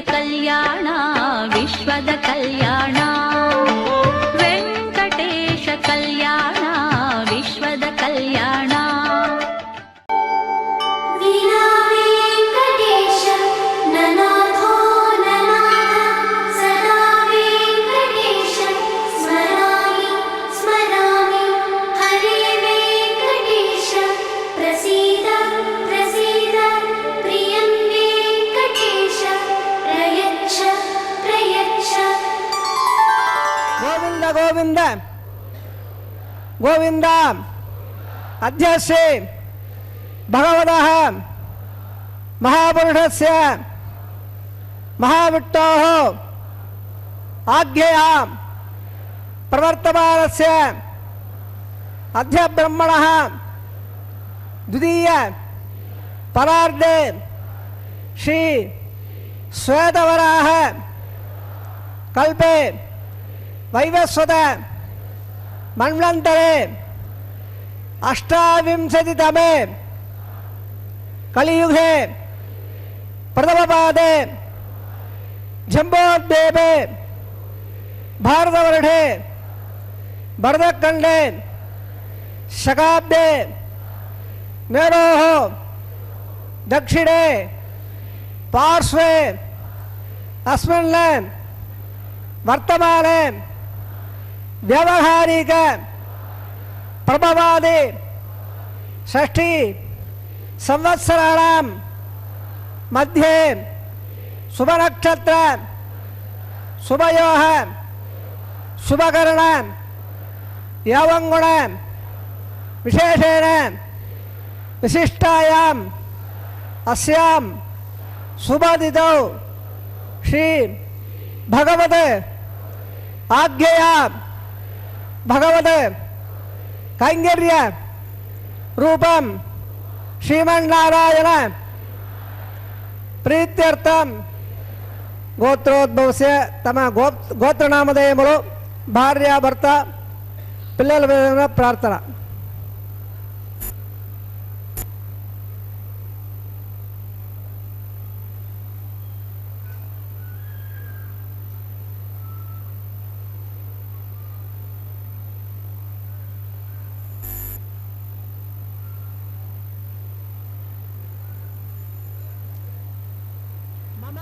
कल्याण विश्वद कल्याण वेंकटेश कल्याण विश्वद कल्याण गोविंद गोविंद अध्यक्षे भगवतः महापुरुषस्य महाविष्णोः आज्ञया प्रवर्तमानस्य अद्य ब्रह्मणः द्वितीय परार्धे श्री श्वेतवराह कल्पे वैवस्वत मन्वन्तरे अष्टाविंशतितमे कलियुगे प्रथमपादे जम्बोद्वीपे भारतवर्षे भरतखण्डे शकाब्दे मेरोः दक्षिणे पार्श्वे अस्मिन् वर्तमाने व्यावहारिक प्रभवादि षष्ठी संवत्सराणां मध्ये शुभनक्षत्र शुभयोः शुभकरण यावंगुण विशेषेण विशिष्टायाम् अस्यां शुभतिथौ श्री भगवत आज्ञया भगवत कैंगर्य रूपम श्रीमन्नारायण प्रीत्यर्थम गोत्रोद्भवस्य तम गोत्रनामधेयमुलु भार्या भर्त पिल्लल प्रार्थना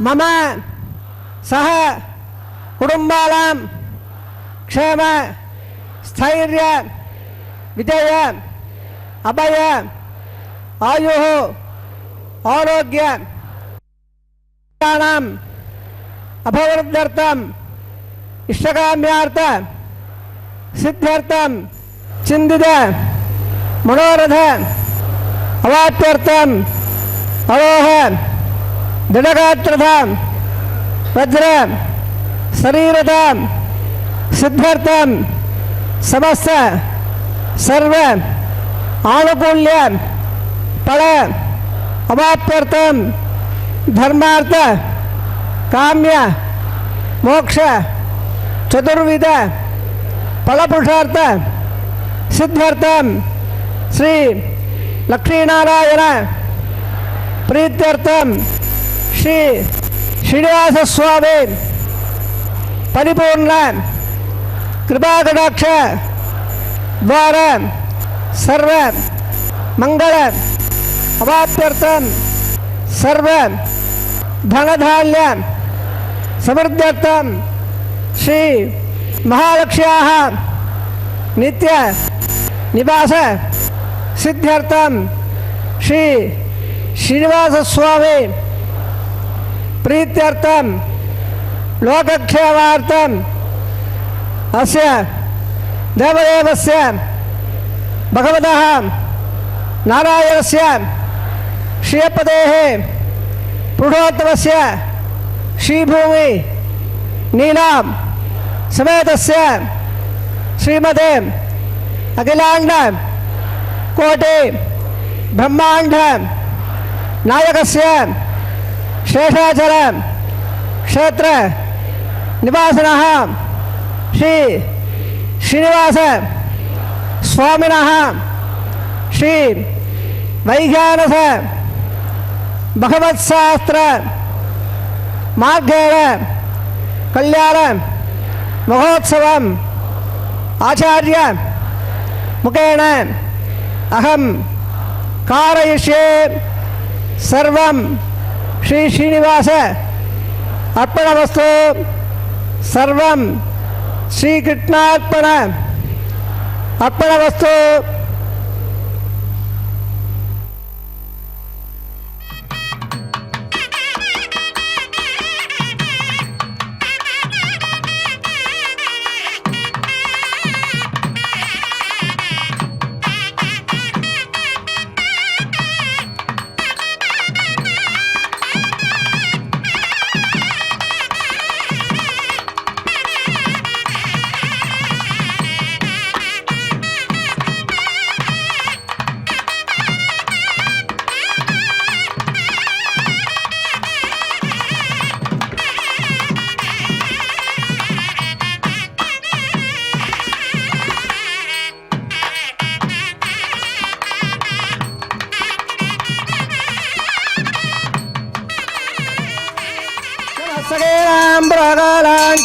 मम सह कुटुंबानां क्षेम स्थैर्य विजय अभय आयुः आरोग्य अभवृद्ध्यर्थम इष्टकाम्यार्थ सिद्ध्यर्थम चिंतित मनोरथ अवाप्यर्थम अवोह दृढ़गात्रतां वज्र शरीरतां सिद्ध्यर्थं समस्त सर्व आनुकूल्य फल अवाप्यर्थं धर्मार्थ काम्य मोक्ष चतुर्विध फलपुरुषार्थ सिद्ध्यर्थं श्री लक्ष्मीनारायण प्रीत्यर्थम श्री श्रीनिवास स्वामी परिपूर्ण कृपाकटाक्ष द्वारा सर्व मंगल अवाप्यर्थम सर्व धनधान्य समृद्ध्यर्थम श्री महालक्ष्म्याः नित्य निवास सिद्ध्यर्थम श्री श्रीनिवास स्वामी प्रीत्यर्थम लोकक्षेमार्थम अस्य देवदेवस्य भगवतः नारायणस्य श्रीपदेः पुरुषोत्तमस्य श्रीभूमि नीलां समेतस्य श्रीमते अखिलांड कोटि ब्रह्मांड नायकस्य शेषाचल क्षेत्र निवासिनः श्री श्रीनिवास स्वामिनः श्री वैज्ञानस भगवत्शास्त्र मार्गेण कल्याण महोत्सवम् आचार्य मुखेन अहं कारयिष्ये सर्वं श्री श्रीनिवास अर्पणमस्तु सर्वं श्रीकृष्णार्पण अर्पणमस्तु।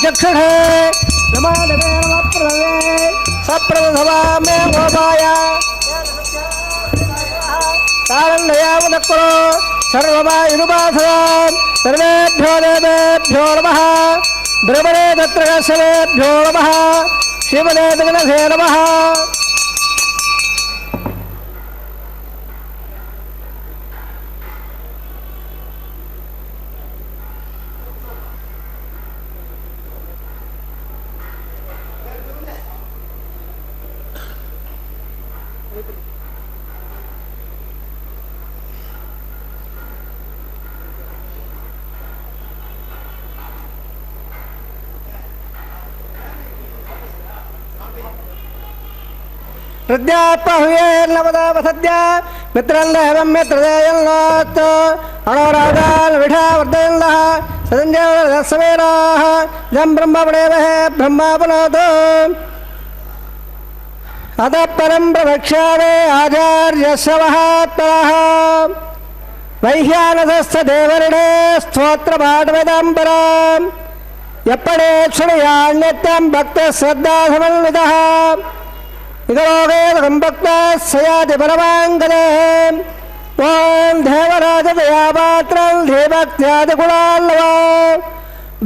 चक्षुषे नमानवे नमप्रभवे सप्रभवा मे गोपाय तारण्ययावदक्रो सर्वमायुरुपासदां सर्वेभ्यो देवेभ्यो नमः द्रवणे तत्र सर्वेभ्यो नमः शिवने विघ्नसे नमः। हृद्यात्महुयेर्नवदावसद्या मित्रन्देवं मित्रदेयन्नात् अणोरागान् विषावर्धयन्नः सदञ्जयसमेनाः जं ब्रह्मपणेवहे ब्रह्मापनोतु अतः परं प्रवक्ष्यामि आचार्यस्य महात्मनः वैह्यानसस्थदेवर्णे स्तोत्रपाठवेदाम्बराम् यप्पणे क्षुणयान्यत्यं भक्तश्रद्धासमन्वितः इदलोके भक्ता सयाति परमाङ्गदे ओं देवराजदयापात्रं धीभक्त्यादिगुणाल्लवा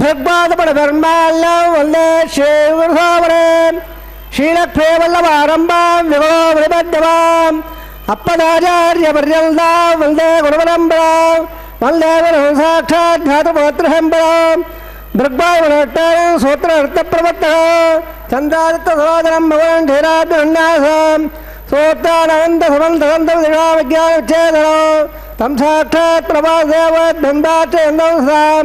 भृग्वादपणधर्माल्यं वन्दे श्रीगुरुसावरे श्रीलक्ष्मीवल्लभारम्भां विभो विनिबध्यमाम् अप्पदाचार्यपर्यन्तां वन्दे गुरुपरम्परां वन्दे गुरुं साक्षात् घातुपत्रहम्बराम् भृग्भावनट्टारं सूत्रार्थप्रवत्तः चन्द्रादित्यसोदरं भगवान् धीराभ्युन्यासं सूत्रानन्दसमन्तसन्तं दिशाविज्ञानविच्छेदनो तं साक्षात् प्रभादेवद्बन्धाच्चन्दं सां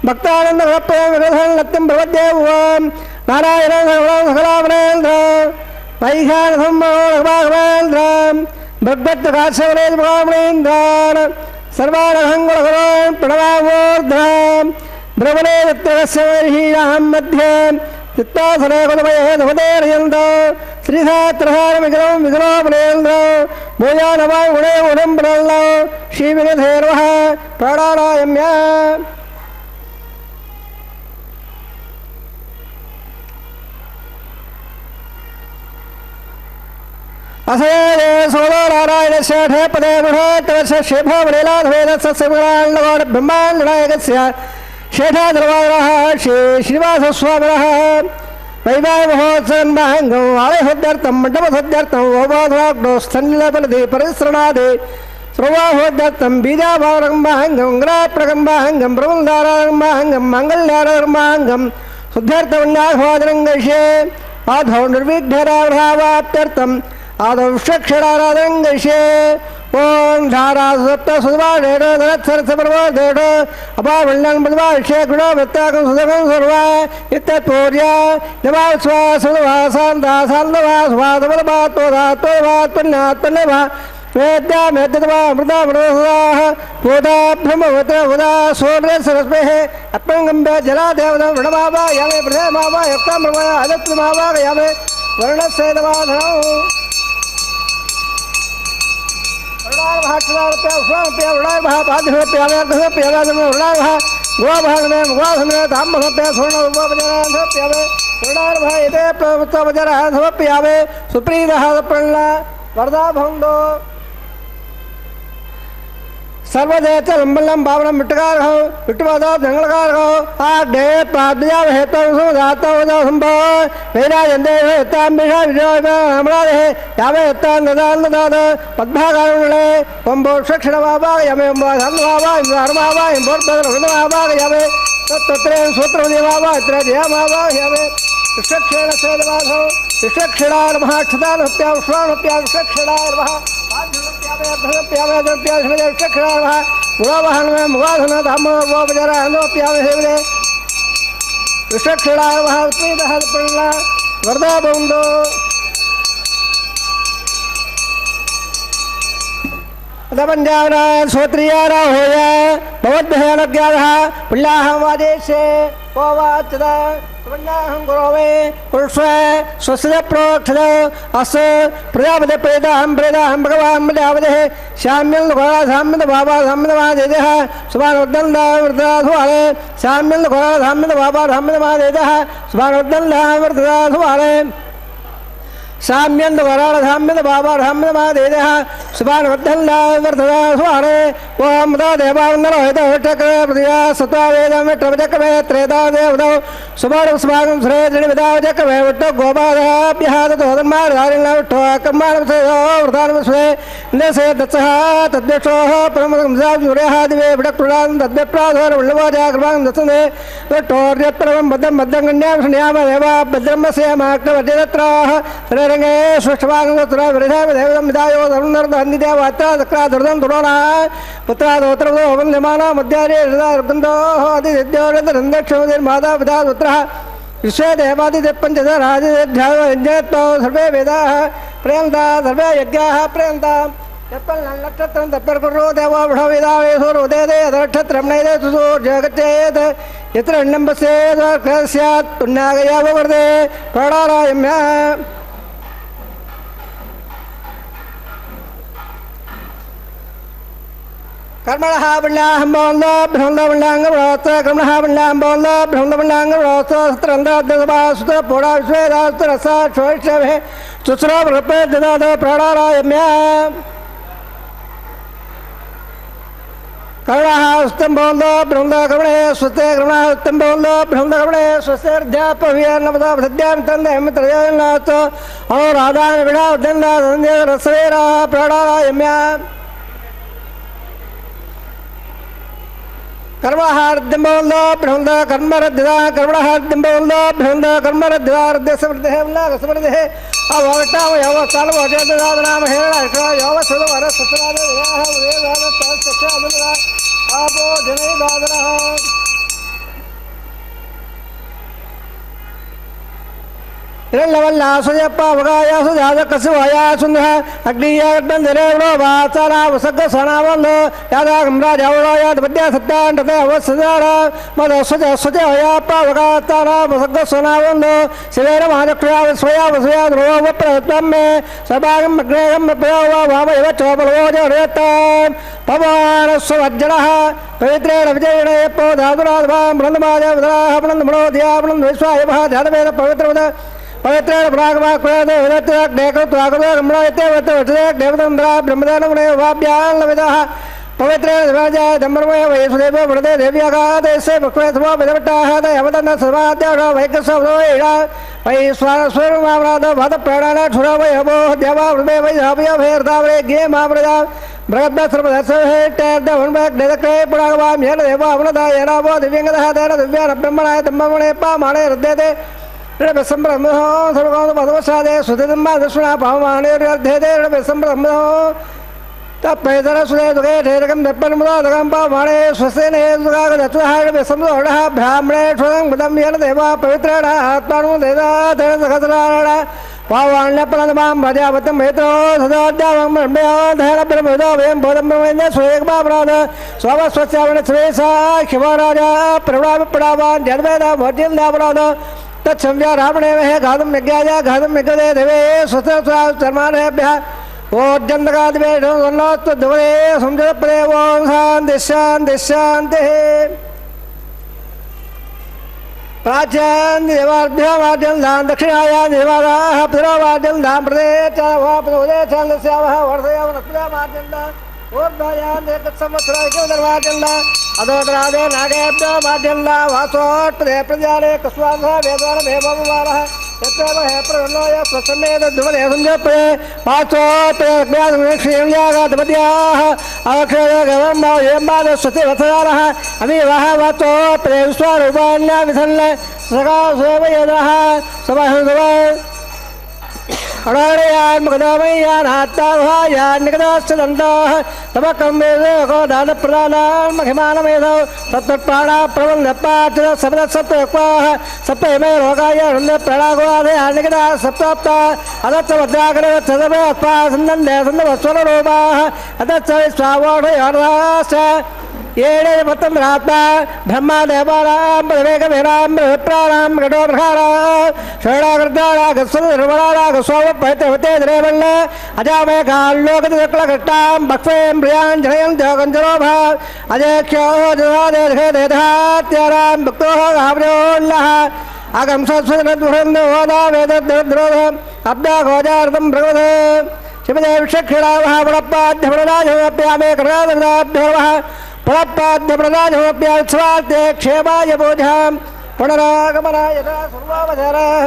भक्तानन्दसमप्रियं विरसन् नत्यं प्रपद्येवं नारायणं सर्वं सकलावरेन्द्र वैशानसंभवेन्द्रं भगवत्काश्यवरेन्द्रान् सर्वानहङ्गुणगुरोन् प्रणवावोर्ध्वम् ब्रह्मणे वित्तस्य वर्षीणां मध्ये चित्तासने कुलमये धमदेर्यन्त श्रीसात्रहारमिकरं विकरोपनेन्द्र भूयानवां गुणे गुणं प्रल्ल श्रीविनिधेर्वः प्राणानायम्य असये सोदनारायणस्य ठेपदे गुणोत्तरस्य श्रीभवनीलाधवेदस्य शिवराण्डवाण ब्रह्माण्डनायकस्य शेषादर्वाणः श्री श्रीनिवासस्वामिनः वैवाहिकमहोत्सवन्महङ्गम् आलयसद्यर्थं मण्डपसद्यर्थं वोपाधवाग्नोस्थन्निलपलति परिसृणादि सर्वाहोद्यर्थं बीजाभावरम्भाहङ्गं ग्राप्रकम्भाहङ्गं प्रबन्धारारम्भाहङ्गं मङ्गल्यारम्भाहङ्गं शुद्ध्यर्थमन्याह्वादनं गृह्ये आधौ निर्विघ्नराभावाप्त्यर्थम् आदौ षक्षराराधनं गृह्ये ओं धारा सप्त सुधवाडेढ़ धरत्सरसपर्वदेढ़ अपावल्यं प्रदवाक्षे गुणो वृत्ताकं सुधगं सर्वा इत्यत्पूर्या निवास्वा सुधवा सान्दा सान्दवा स्वादवलभात्वधात्वधात्वन्यात्वन्यभा वेद्या मेद्यतवा अमृता मनोहराः पूता ब्रह्मवत्र उदा सूर्यसरस्मेः अपङ्गम्य जलादेवतं वृणमावा यामे प्रथमावा यक्तां ब्रह्मया अदत्तमावा यामे वर्णस्यैतवाधनौ गोभाग में मुगास में धाम समर्प्य स्वर्ण उपवजरान् समर्प्यामि पूर्णार्भायते प्रवृत्तवजरान् समर्प्यामि सुप्रीतः प्रणला वरदा भवन्तु सर्वदेत लंबलम बावनम मिटकार हो मिटवादा जंगलकार हो आडे प्राद्या हेतु सुदाता उदा संभव वेदा जंदे हेता मिषा विजय हमरा रहे यावे हेता नदान नदाद पद्भागारुले ओम बोक्षण बाबा यमे धन बाबा धर्म बाबा बोर बदर हृदय बाबा यावे तत्रे सूत्र देवाबा इत्र जय बाबा यावे विक्षेण सेदवासो विक्षेणार महाक्षदान हत्या श्रावण हत्या विक्षेणार महा मुगावाहन में मुगाधन धाम बजारा प्यावे हेवरे विषक्षणा प्रणला वरदा बंदो पंजाब श्रोत्रियारा होया भगवत भयानज्ञानः पुण्याः वादेशे पवाचदा सुवन्नाहं गुरोवे पुरुषः स्वस्य प्रोक्षद अस प्रजापति प्रेदाहं भगवान् प्रजापतिः श्याम्यं घोरा साम्यं बाबा साम्यं महादेवः सुभानोद्दण्ड वृद्धदा सुवाले श्याम्यं घोरा साम्यं बाबा साम्यं महादेवः सुभानोद्दण्ड वृद्धदा सुवाले साम्यंद वराण साम्यंद बाबा साम्यंद महादेवः सुभान वर्धन वर्धना सुहारे ओम दा देवावंदन होता चक्र प्रतिया सत्वा वेद में ट्रवचक्र में त्रेता देवदो सुभान सुभागम श्रे जन विदाव चक्र में वट्टो गोपादाभ्यः तोदन्मार धारिण वट्टो कर्माण से वृधान से ने से दत्सः तद्देशोः परमं सूर्यः दिवे विडक्पुरान् तद्देप्राधोर वल्लवाजा कृपां दत्सने वट्टोर्यत्रवं बद्धं बद्धं कन्यां स्नेहाम देवा भद्रमस्य माक्तवज्रत्राः रंगे स्वस्थभागंगोत्रा विरधाम देवदं विदायो धर्मनर्द हन्दिदेव अत्रा दक्रा दुर्दं दुरोणा पुत्रा दोत्रवो वन्दमाना मध्यारे हृदा रुगन्धो आदिद्योरन्दक्षोदिर माता पिता पुत्रः विश्वे देवादिपञ्चदश राजध्यायज्ञत्तो सर्वे वेदाः प्रेमदा सर्वे यज्ञाः प्रेमदा नक्षत्रं तत्पर्कुर्रो देवो वृषवेदावेशो दे नक्षत्रं नैदे सुसो जगच्चेत् यत्र अन्नम्बस्येत् स्यात् पुण्यागयावो वर्धे प्राणारायम्य कर्मणः पुण्याहं बोल्लो ब्रह्मण्डाङ्गवृत कर्मणः पुण्याहं बोल्लो ब्रह्मण्डाङ्गवृत सत्रन्दाद्यसभा सुत्र पोडा विश्वेदास्त्रसा छोष्यभे सुस्रो वृपे ददाद प्राणारायम्य कर्मणः स्तं बोल्लो ब्रह्मकर्मणे स्वस्ते कर्मणः स्तं बोल्लो ब्रह्मकर्मणे स्वस्तेर्ध्यापव्यन्नपदा सद्यां तन्देह मित्रजनाथ अहोराधान विडा उद्दन्दा सन्ध्या रसवेरा प्राणारायम्य कर्महार्दिम्बोल्लो ब्रह्मद कर्मरद्धा कर्मणहार्दिम्बोल्लो ब्रह्मद कर्मरद्धा रद्यसमृद्धे उल्लासमृद्धे अवटाम यवकाल वजदानाम हेरणा यवसद वर सत्राद विवाह वेदान सत्सत्रा आपो जने दादरः हिरण्यवल्लासुजप्पावगायासुजातकसुवायासुन्दः अग्नियाग्नन्दिरेवणो वाचानावसग्गसनावल्लो यादागम्राजवळयाद्वद्या सत्ताण्डते अवसदार मदस्वजस्वजयाप्पावगातानावसग्गसनावल्लो शिवेन महाचक्रियावस्वयावसया ध्रुवोपप्रयत्नं मे सभागम् अग्नेयं प्रयोवा वामैव चोपलवोजरेत्ताम् पवानस्वज्जनः पवित्रेण विजयेण यप्पो धातुराधवां बृन्दमाजवदराः बृन्दमणोधिया बृन्द विश्वायवः ध्यानवेद पवित्रवद पवित्रेण ब्रह्मदानमुने पवित्रेण दिवाजाय धम्ममय वैसुदेव वृदे देव्यागादेशे भक्वेथवा विदवट्टाः दयवदन्न सर्वाद्याः वैकसवोयिषा वैश्वानस्वरूपमामनाद भद प्राणान क्षुरा वैभवो देवा वृदे वैधावय भैर्धावरे गे मामृदा बृहद्भस्रपदर्शहेट्टर्दवन्मग्नेदक्रे पुरागवां येन देवा अवनदा येनावो दिव्यङ्गदः तेन दिव्यान ब्रह्मणाय धम्ममणे पामाणे हृद्यते ऋणबसंब्रह्मो सर्वगौण पदवसादे सुधिदम्बा दर्शना पावमाने ऋद्धेदे ऋणबसंब्रह्मो तप्पैदर सुदे दुगे ठेरकं दप्पन्मुदादकं पावमाने स्वस्तेन हेतुगागदत्वः ऋणबसंब्रह्मणः ब्राह्मणे क्षुदं बुदं येन देवा पवित्रेण आत्मानु देदा तेन सहस्राण पावाण्यपनदमां प्रजापतिं हेतो सदाद्यावं ब्रह्मयो धैर्य ब्रह्मदो वयं बोधं ब्रह्मेन्द्र स्वयंबापराध स्वस्यावण स्वेसा शिवराजा प्रवणापणावान् जन्मेदा भोज्यं दापराध तत्संज्ञा रावणे वह घातम यज्ञाय घातम यज्ञदे देवे स्वस्त्रमानेभ्यः ओज्जन्तकादिवे धुवरे संजपदे ओं शान्ति शान्ति शान्तिः प्राच्यान् देवाभ्यो वाद्यं धाम दक्षिणायां देवाः पुरोवाद्यं धाम प्रदेश प्रदेशान्दस्यावः वर्धयाव नक्प्रमाद्यं धाम ओर्ध्वयान् एकसंवत्सराय दर्वाद्यं धाम अदोदरादे नागेभ्यो वाद्यं धाम वासोत्पदे प्रजाले कस्वान्धः वेदवानमेवमुवारः यत्रेव हे प्रगणोय स्वसन्नेद धुमदे संजपे वासोत्पदे श्रीयागाधपत्याः अवक्षयगवं भावयम्बाद स्वस्ति वत्सरारः अमीवः वासोत्पदे विश्वरूपाण्या विसन्न सका सोमयदः समहंसव अडायान् मगदामयान् हात्ताभायान् निकदाश्चदन्तः तमकं वेदको दानप्रदानान् महिमानमेधौ तत्तत्प्राणा प्रबन्धपात्र सप्तसप्तक्वाः सप्तमे रोगाय हृन्दप्राणागोवादयान् निकदा सप्ताप्ता अदच्च भद्राकरवत्सदमे अस्मा सन्दन्दे सन्दवस्वररूपाः अदच्च विश्वावोढयोर्दाश्च येणे पतन्द्रात्मा ब्रह्मादेवानां पदवेकवीरां प्राणां घटोर्घारां षडाकृतारागस्वनिर्मलारागस्वामपैतवते द्रेवल्ल अजामयकाल्लोकतिक्लघट्टां भक्ष्वें प्रियां जनयं जगञ्जरोभा अजेक्ष्यो जनादेधात्यारां भक्तोः गाव्योल्लः अगं सत्सदनद्वृन्दोदा वेदद्रोधम् अब्दाघोजार्थं भगवत् शिवदेवक्षिणावः पुरप्पाद्यप्रदाजमप्यामे कर्णादग्नाभ्योर्वः पुरप्पाद्यप्रदाजमप्यात्स्वार्थे क्षेमाय बोधां पुनरागमनाय सर्वावधारः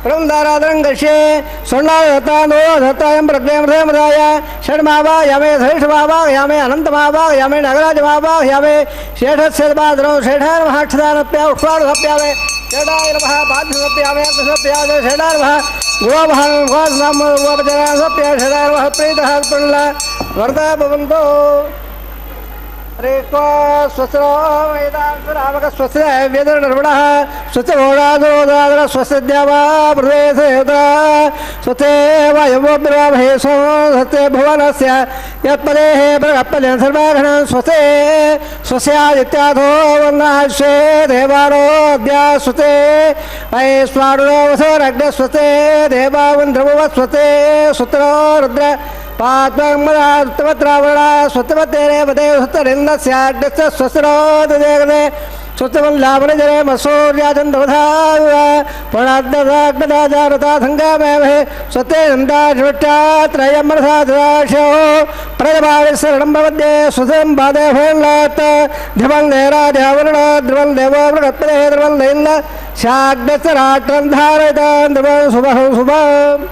शिवोत्सवंगश्ये स्वर्णाधत्तां प्रज्ञाय षड्मावाहयामे धैषमावाहयामे अनन्तमावाहयामे नगराजमावाहयामे शेषस्यद्वादनौ शेषार्महाक्षदानप्या उक्ष्वाणुभप्यामे षडाय नमः पाद्यसप्यामे अग्निसप्यामे षडाय नमः गोपजनासप्या षडाय नमः प्रीतः पुण्ला वर्धा भवन्तो हरे स्वस्रो वेदान्तरामक स्वस्य वेदनर्मणः स्वस्य घोडादोदादर स्वस्य द्यावा प्रदेशेवता स्वस्ते वायवोद्रामहे स्वस्ते भुवनस्य यत्पदेः प्रगप्पलेन सर्वाघ्नं स्वस्ते स्वस्यादित्याथो वर्णाश्वे देवारोऽद्या स्वस्ते वैश्वानुरोऽवसोरग्ने स्वस्ते देवावन्द्रभुव स्वस्ते सुत्रो रुद्र पात्मरावणा स्वतमतेरे पदे सुतरिन्दस्याड्यस्य स्वस्रोदे स्वतमल्लाभनजरे मसूर्याचन्द्रवधा पुणाद्दाग्नदाजारता सङ्गामहे स्वते नन्दाश्वट्टात्रयमरसाद्राशो प्रजभाविशरणं भवद्ये स्वसं पादे फलात् ध्रुवं नेराजवर्ण ध्रुवं देवो मृगत्पदे ध्रुवं दैल्ल शाग्नस्य राष्ट्रं धारयता ध्रुवं शुभं शुभम्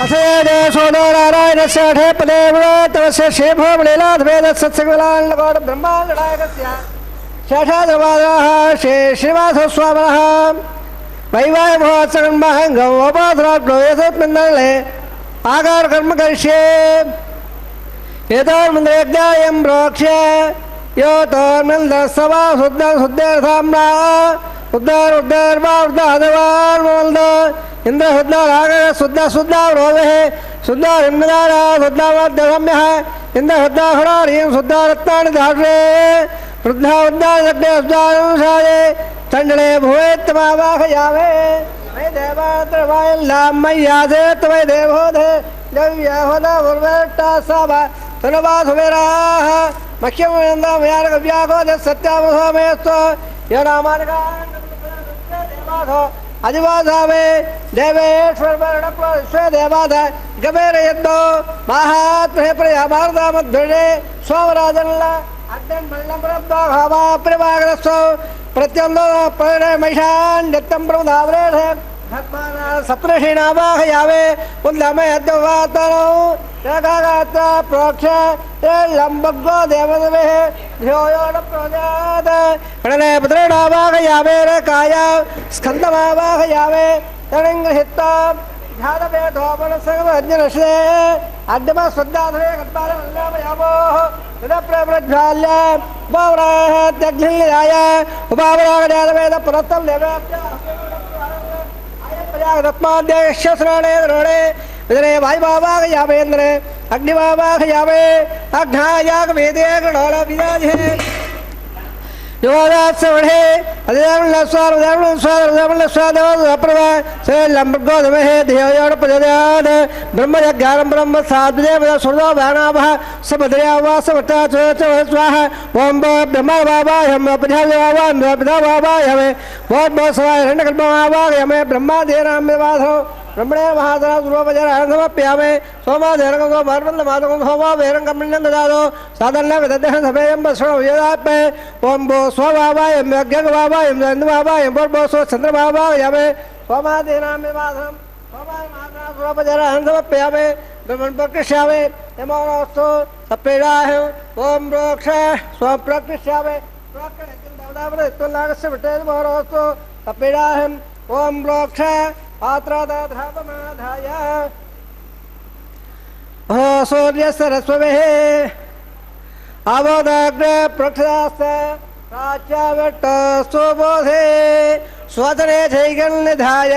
अथेदे सोनो नारायणस्य अठे पदे तवस्य शेभो मणिलाधवेदसत्सङ्गलाण्डकोट ब्रह्माण्डनायकस्य शेषाधवादाः श्री श्रीवासस्वामिनः वैवाहिमहोत्सवमहङ्गमोपाधराग्नो यथोत्मन्दले आकार कर्म करिष्ये एतोर्मन्द्रयज्ञायं प्रोक्ष्य यो तोर्मन्दसवा शुद्धर्थाम्ना उद्धारवार्धादवार्मल्द इंद्र शुद्धाराग शुद्धावरोधः शुद्धारिम्नदान शुद्धावाद्यगम्यः इंद्र शुद्धाहरारीं शुद्धारत्नानि धार्ये वृद्धावद्धादग्नेशुद्धानुषाये चण्डले भुवेत्तमावाहयावे मयि देवात्रवायल्लामय्यादे त्वयि देवोधे दिव्याहोदवुर्वेट्टासावा तनुवासुवेराः मह्यमयन्दामयारगव्यागोदे सत्यावसोमयस्तु यो नामानिकादेवासो अधिवासावे देवेश्वर विश्व देवाद गभीर यद्दो महात्मे प्रिया भारतामध्वजे सोमराजनल अग्न मल्लप्रभावा प्रभागरसो प्रत्यंदो परे महिषान् नित्यं प्रमुदावरे भक्माना सप्तर्षिणावाहयावे उल्लमे अद्वातनो जगागात्रा प्रोक्ष लंबगो देवदेवे ध्योयोन प्रजात गणने पुत्रेणावाहयावे रेकाय स्कन्दमावाहयावे तणिंगहित्ता ध्यानवे धोमन संगमज्ञनश्रे अद्यमा श्रद्धाधरे कत्पालमल्लामयावो यदप्रप्रज्वाल्य उपावराः त्यग्निल्याय उपावरागजातवेद पुरत्तं देवेभ्यः रत्माद्यश्रणे द्रोणे विदरे वायुवावाहयावेन्द्रे अग्निवावाहयावे अग्नायाग वेदे गणोल विराजे योदात्सवणे अधिदारुणस्वारुदारुणस्वारुदारुणस्वादवप्रभा से लम्बगोधमः धियोयोण प्रजदान ब्रह्मज्ञानं ब्रह्म साधुदेव सुरदो भानाभः सबद्रयावासवटा स्वाहा ओम ब्रह्मवावायम प्रजावावायम प्रजावावायम बहुत बहुत सवाय हिरण्यकल्पवावायम ब्रह्मादेनाम्यवाधो ब्रह्मणे महाधरा दुर्वपजरान्धमप्यामे सोमाधेरंगो मार्बन्दमादगो होमा वेरंगमण्यं ददादो साधनला विदध्यः सभेयं बस्रो यदाप्ये ओम भो स्वभावायं यज्ञवावायं चन्द्रवावायं भो स्व चन्द्रवावायमे सोमाधेनाम्यवाधं सोमाय महाधरा दुर्वपजरान्धमप्यामे ब्रह्मन् प्रकृष्यामे यमोनोस्तु सप्रेडाहं ओम रोक्ष स्वप्रकृष्यामे प्रकृष्यं विटेद मोनोस्तु सप्रेडाहं ओम रोक्ष पात्रादाधातमाधाय सूर्यसरस्वभिः अवोदग्ने प्रक्षदास्ते प्राच्यावट्टस्तुबोधे स्वदने जैगन्निधाय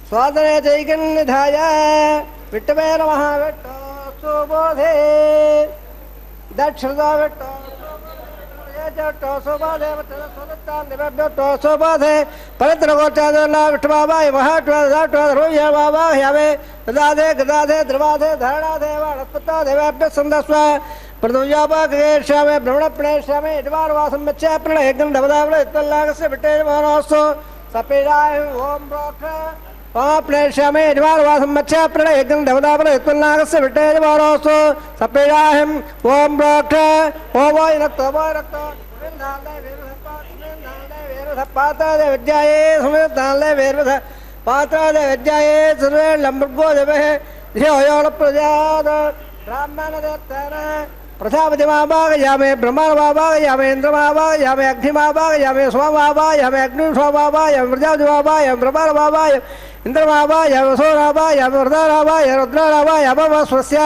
स्वदने जैगन्निधाय विट्टवे नमः विट्टस्तुबोधे दक्षिणदा विट्ट टोसोबाधे टोसोबाधे पवित्रगोचादला विष्णुबाबाय महाट्वादे बाबायावे गदाधे गदाधे द्रवाधे धरणाधे वनस्पता देवाभ्य संदस्व प्रदुयापाकेशामे ब्रह्मणप्रणेशामे इडवारवासं मच्चे प्रणयगं दवदावले इत्तल्लागस्य विट्टे मनोस्तु सपेडाय ओम रोक्ष पाप्लेशामे इडवारवासं मच्चे प्रणयगं दवदावले इत्तल्लागस्य विट्टे मनोस्तु सपेडाय ओम रोक्ष ओवो रक्त पात्रादे विद्याये सुमेधाले वेरवध पात्रादे विद्याये सर्वे लंबगो देवे धियोयोण प्रजाद ब्राह्मणदेवतेन प्रजापतिमावाहयामे ब्रह्मणमावाहयामे इन्द्रमावाहयामे अग्निमावाहयामे सोममावाहयामे अग्निशोमावाहयामे प्रजापतिमावाहयामे ब्रह्मणमावाहयामे इन्द्रमावाहयामे सोममावाहयामे वृद्धरावाहयामे रुद्ररावाहयामे स्वस्य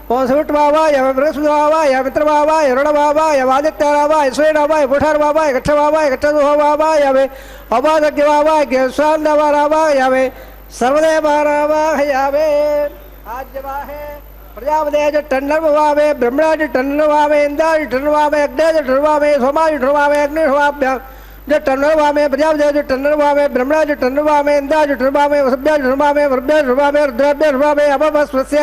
ओम सुविट्वावाहयामे बृहस्पतिवावाहयामे मित्रवावाहयामे रुणवावाहयामे आदित्यवावाहयामे सूर्यवावाहयामे पुष्ठवावाहयामे गच्छवावाहयामे गच्छदुहवावाहयामे अपादज्ञवावाहयामे स्वान्दवावाहयामे सर्वदेवावाहयामे आज्यवाहे प्रजापते टन्नर्वामे ब्रह्मणाज टन्नर्वामे इंद्राज टन्नर्वामे अग्नेज टन्नर्वामे सोमाज टन्नर्वामे अग्निर्वाभ्याम टन्नर्वामे प्रजापते टन्नर्वामे ब्रह्मणाज टन्नर्वामे इंद्राज टन्नर्वामे वसुभ्याज टन्नर्वामे वरुभ्याज टन्नर्वामे रुद्राभ्याज टन्नर्वामे अभवस्वस्य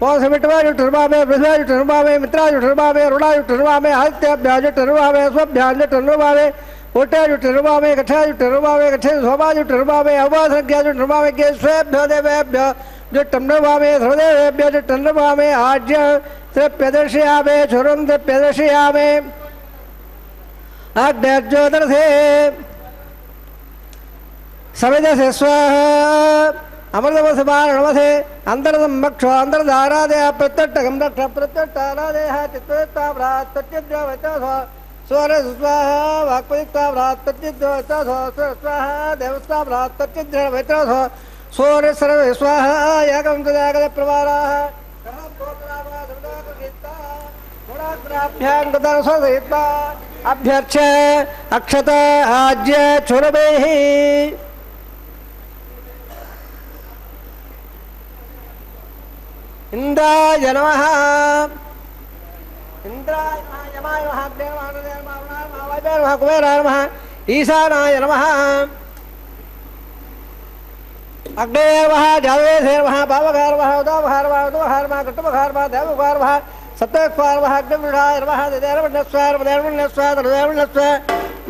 ओम समिटवाज टन्नर्वामे बृहस्पतिवाज टन्नर्वामे मित्राज टन्नर्वामे रुणाज टन्नर्वामे आदित्याभ्याज टन्नर्वामे स्वभ्याज टन्नर्वामे कोटाज टन्नर्वामे कठाज टन्नर्वामे कठेज सोमाज टन्नर्वामे अववासज्ञाज टन्नर्वामे के स्वेभ्यो देवेभ्यो जो टन्नर्वामे सर्वदेवेभ्यो जो टन्नर्वामे आज्य त्रिप्यदर्शयामे छुरं त्रिप्यदर्शयामे अग्नेर्ज्योतिर्थे सविदसे स्वाहा अमृतमसमारणमसे अन्तर्दम्भक्षो अन्तर्धारादय प्रत्यट्टकं दक्ष प्रत्यट्टारादयः चित्तवेत्ताव्रात्तच्चिद्रवैतसो स्वरस्वाहा वाक्पदिक्ताव्रात्तच्चिद्रवैतसो स्वरस्वाहा देवस्ताव्रात्तच्चिद्रवैतसो सूर्यसर्वे स्वाहा यागं तदागदप्रवाराः गुणाग्राभ्यां गतरसोदयित्वा अभ्यर्च्य अक्षत आज्य चुरभेः इंद्राय नमः इंद्राय नमः यमाय नमः अग्ने नमः अग्ने नमः वायुवे नमः कुबेराय नमः ईशानाय नमः अग्ने नमः जावेशे नमः भावगाय नमः उदावहाय नमः उदवहाय नमः कटुवहाय नमः देवगाय नमः सत्यक्वाय नमः अग्निमृढाय नमः देववन्नस्वाय देववन्नस्वाय देववन्नस्वाय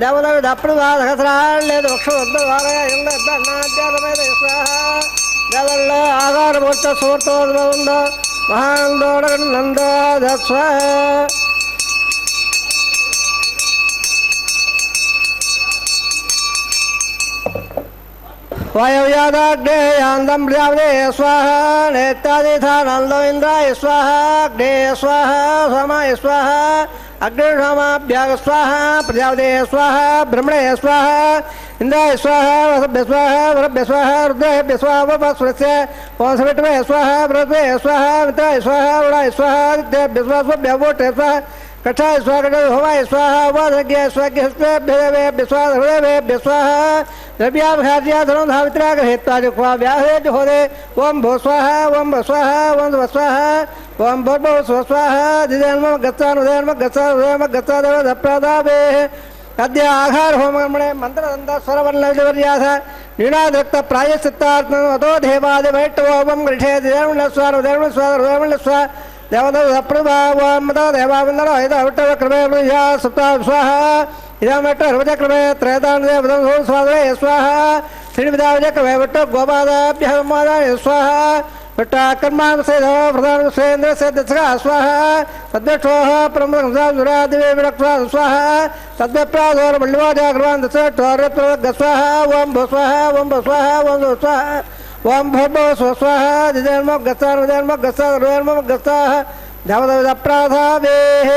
देवदेव दप्रवाद सहस्राल्ले वक्षवद्वारय इन्द्रदन्नाद्यादवेद स्वाहा देवल्ल आगारमूर्त सुवर्तोद्भवन्द महानन्दोडगन्नन्द स्वाहा वायव्यादाग्नेयान्दं प्रजापते स्वाहा नेत्यादिथानन्दो इन्द्राय स्वाहा अग्ने स्वाहा सोमाय स्वाहा अग्निर्होमाभ्याग स्वाहा प्रजापते स्वाहा ब्रह्मणे स्वाहा इंद्राय स्वाहा वसभ्य स्वाहा वरभ्य स्वाहा रुद्राभ्य स्वाहा वपस्वस्य ओं सविट्वे स्वाहा बृहस्पते स्वाहा मित्राय स्वाहा वरुणाय स्वाहा आदित्यभ्य स्वाहा स्वभ्य वोटे स्वाहा कक्षाय स्वाहा होमाय स्वाहा वादज्ञ स्वाग्यस्तेभ्य स्वाहा हृदयभ्य स्वाहा द्रव्याभ्याज्या धनं धावित्रा गृहीत्वा जुह्वा व्याहे जुहोदे ओं भो स्वाहा ओं भ स्वाहा ओं ध्व स्वाहा ओं भोर्भो स्वाहा दिदेन्म गच्छानुदेन्म गच्छानुदेन्म गच्छादप्रदावे अद्य आहार होमगमने मंत्रदंत स्वरवर्णवर्यास नीनादक्त प्रायश्चित्तार्थं अतो देवादिवैष्णवं गृहे दिदेन्मस्वारुदेन्मस्वारुदेन्मस्वा देवदप्रभावं मतो देवावन्दनो हितवट्टवक्रमे वृया सप्ता स्वाहा इदमट्टर्वचक्रमे त्रयतान्देवदं स्वादये स्वाहा श्रीविदावचक्रमे वट्ट गोपादाभ्यः मादाय स्वाहा वट्टाकर्मांसेधो प्रधानसेन्द्रस्य दशका स्वाहा तद्दक्षोः प्रमुखंसादिवे विरक्त्वा स्वाहा तद्व्यप्रादोर्मल्लिवाजाग्रवान् दशटोर्यप्रवग्ग स्वाहा ओं भो स्वाहा ओं भो स्वाहा ओं भो स्वाहा ओं भोर्भो स्वाहा दिदेन्मो गच्छानुदेन्मो गच्छानुदेन्मो गच्छाः धावदविदप्राधावेः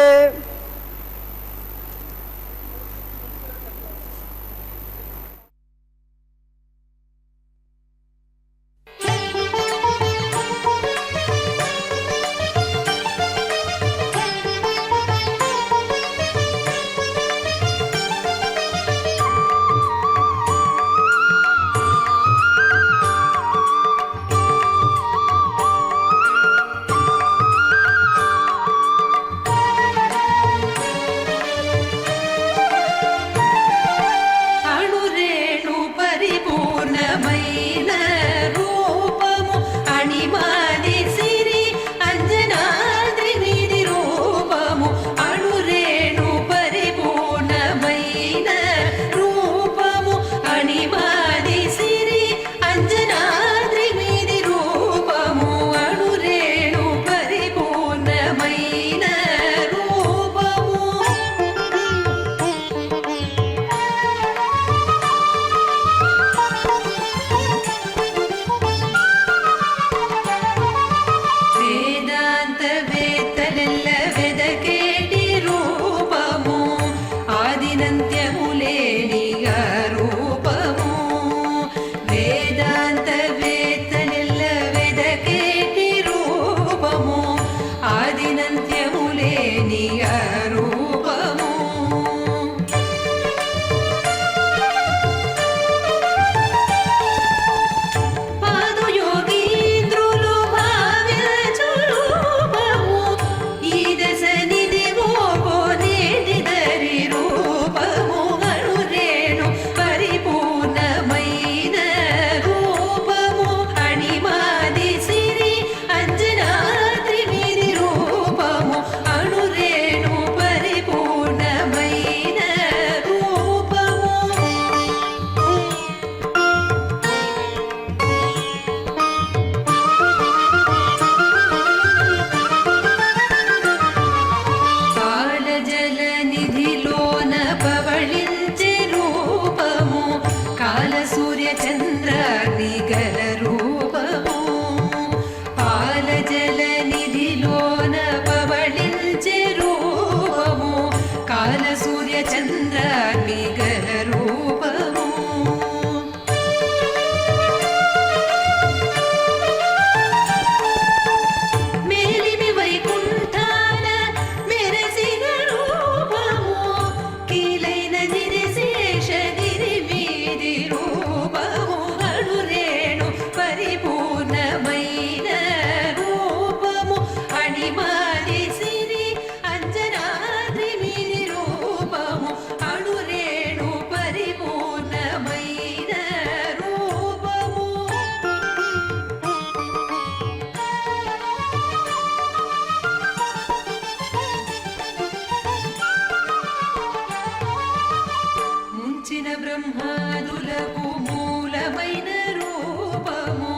ముంచిన బ్రహ్మాదులకు మూలమైన రూపము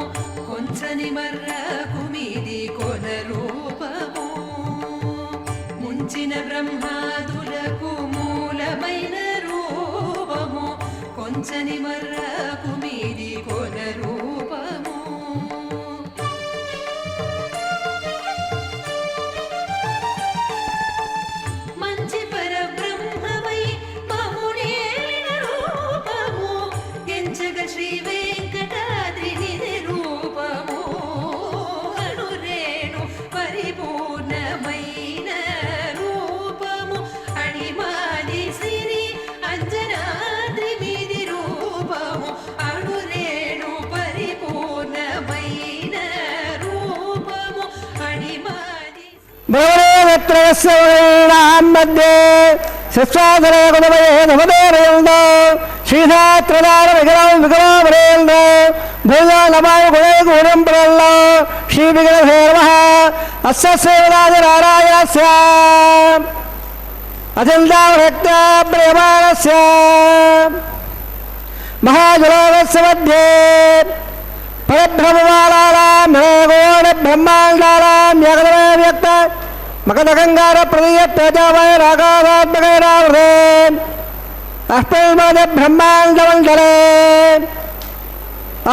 కొంచని మర్రకు మీది కొన రూపము ముంచిన బ్రహ్మాదులకు మూలమైన రూపము కొంచని మర్రకు మీది కొన రూపము మంచి పరబ్రహ్మమై మమునేలిన రూపము ఎంచగ శ్రీ వెంకటాద్రి నిధి రూపము అణురేణు పరిపూర్ణమైన రూపము అణిమాది సిరి అంజనాద్రి మీది రూపము అణురేణు పరిపూర్ణమైన రూపము అణిమాది मध्ये शिक्षाधरे गुणमये नमदेरेन्द्र श्रीधात्रदार विग्रहं विग्रहमरेन्द्र भूया नमाय गुणे गुणं प्रल्ल श्रीविग्रहे नमः अस्य श्रीनारायणस्य अचिन्तावृत्या प्रेमाणस्य महाजलोकस्य मध्ये परब्रह्मवालानां ब्रह्माण्डानां जगदमे व्यक्त मकदगंगार प्रदीय तेजवय रागात्मकैरावृते अस्मन्मद ब्रह्माण्डमण्डले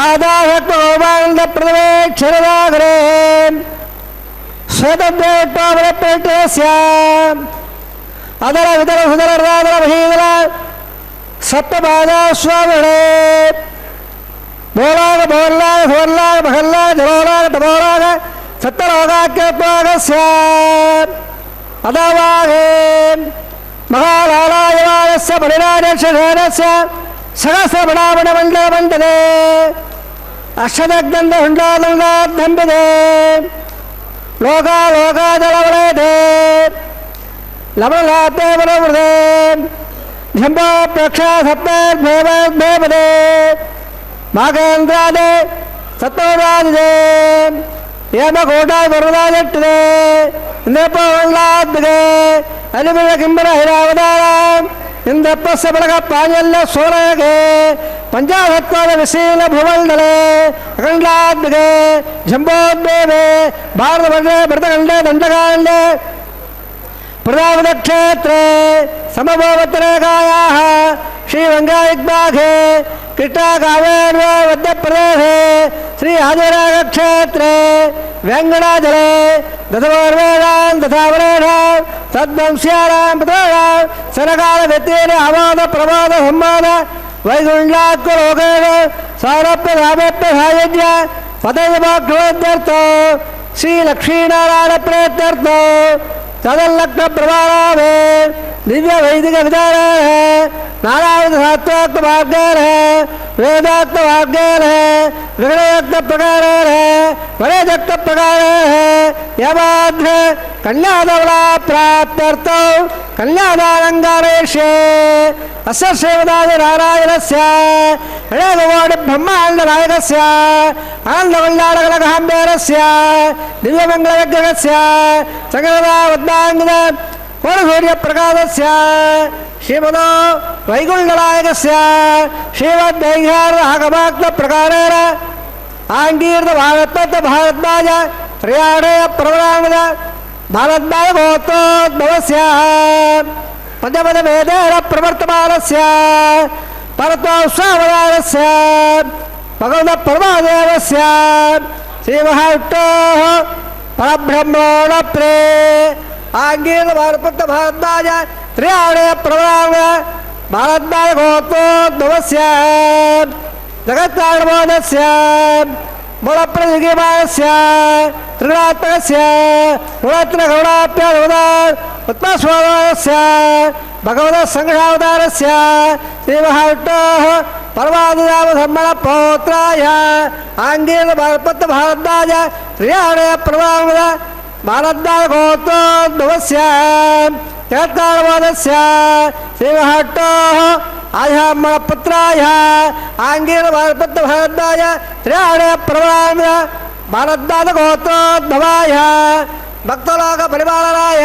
आदाहत्मोपानन्द प्रदमे क्षरदागरे श्वेतदेवत्वावरप्रत्यस्य अदर विदर सुदर रादर महीदर सप्तपादास्वामिणे बोलाग बोल्लाग भोल्लाग भगल्लाग जलोलाग तपोलाग सत्तरोगाख्यत्वागस्य अदवागे महालालायवानस्य परिराजक्षसेनस्य सहस्रबणावणमण्डलमण्डले अक्षदग्दण्डहुण्डादण्डाद्धम्बिते लोकालोकाजलवलेते लवलाते वरवृते झम्बोप्यक्षा सप्तैर्भेवद्भेपदे माघेन्द्रादे सत्तोरादिदे येमकोटा वरदाजट्टदे नेपोवल्लाद्दे अलिमिल किंबल हिरावदाराम इंद्रपस्य बलग पाञ्जल्य सोलगे पंचाशत्वाद विशील भुवल्दले अखंडाद्दे जम्बोद्देवे भारतवर्षे भरतखण्डे दण्डकाण्डे प्रदावदक्षेत्रे समभवत्रेकायाः श्रीरङ्गायुग्माघे कृष्णाकावेर्वद्यप्रदेशे श्री आदिरागक्षेत्रे वेङ्गणाचले दशवर्वेणां तथावरेणां तद्वंश्यानां पुत्राणां सरकालव्यक्तेन अवाद प्रवाद संवाद वैकुण्ठात्मलोकेन सौरभ्यधामेभ्य सायुज्य पतयमाक्षोद्यर्थो श्रीलक्ष्मीनारायणप्रेत्यर्थो तदल्लग्न प्रभावे दिव्य वैदिक विधान है नारायण शास्त्रोक्त भाग्यन है वेदाक्त भाग्यन है विग्रहयुक्त प्रकार है वरेदक्त प्रकार है यमाद्र कन्यादवला प्राप्त्यर्थो कन्यादानङ्गारेष्ये अस्य श्रीमदादि नारायणस्य हृदयगोवाणि ब्रह्माण्डनायकस्य आनन्दमण्डालकलकहाम्बेरस्य दिव्यमङ्गलविग्रहस्य सकलदावद्दाङ्गिद कोणसूर्यप्रकाशस्य श्रीमदो वैकुण्ठनायकस्य श्रीमद्वैहारहकमात्मप्रकारेण आङ्गीर्तभारतभारद्वाज त्रयाणय प्रवरामद भारद्वाज गोत्रोद्भवस्य पञ्चपदभेदेन प्रवर्तमानस्य परत्वावसावतारस्य भगवतप्रभादेवस्य श्रीमहाविष्णोः परब्रह्मणप्रे आङ्गीर्त भारद्वाज त्रयाणय प्रवरामद भारद्वाज गोत्रोद्भवस्य जगत्कारणबोधस्य मूलप्रतिगिमानस्य त्रिगुणात्मकस्य गुणत्रगुणाप्यवदात् उत्पस्वरस्य भगवतः संघावतारस्य श्रीमहाविष्णोः परमादिनामधर्मणपौत्राय आङ्गीर्त भारद्वाज त्रयाणय प्रवरामद भारद्वाज गोत्रोद्भवस्य जगत्कारणबोधस्य श्रीमहाविष्णोः आह्यामपुत्राय आङ्गीर्त भारद्वाज त्रयाणय प्रवरामद भारद्वाज गोत्रोद्भवाय भक्तलोक परिपालनाय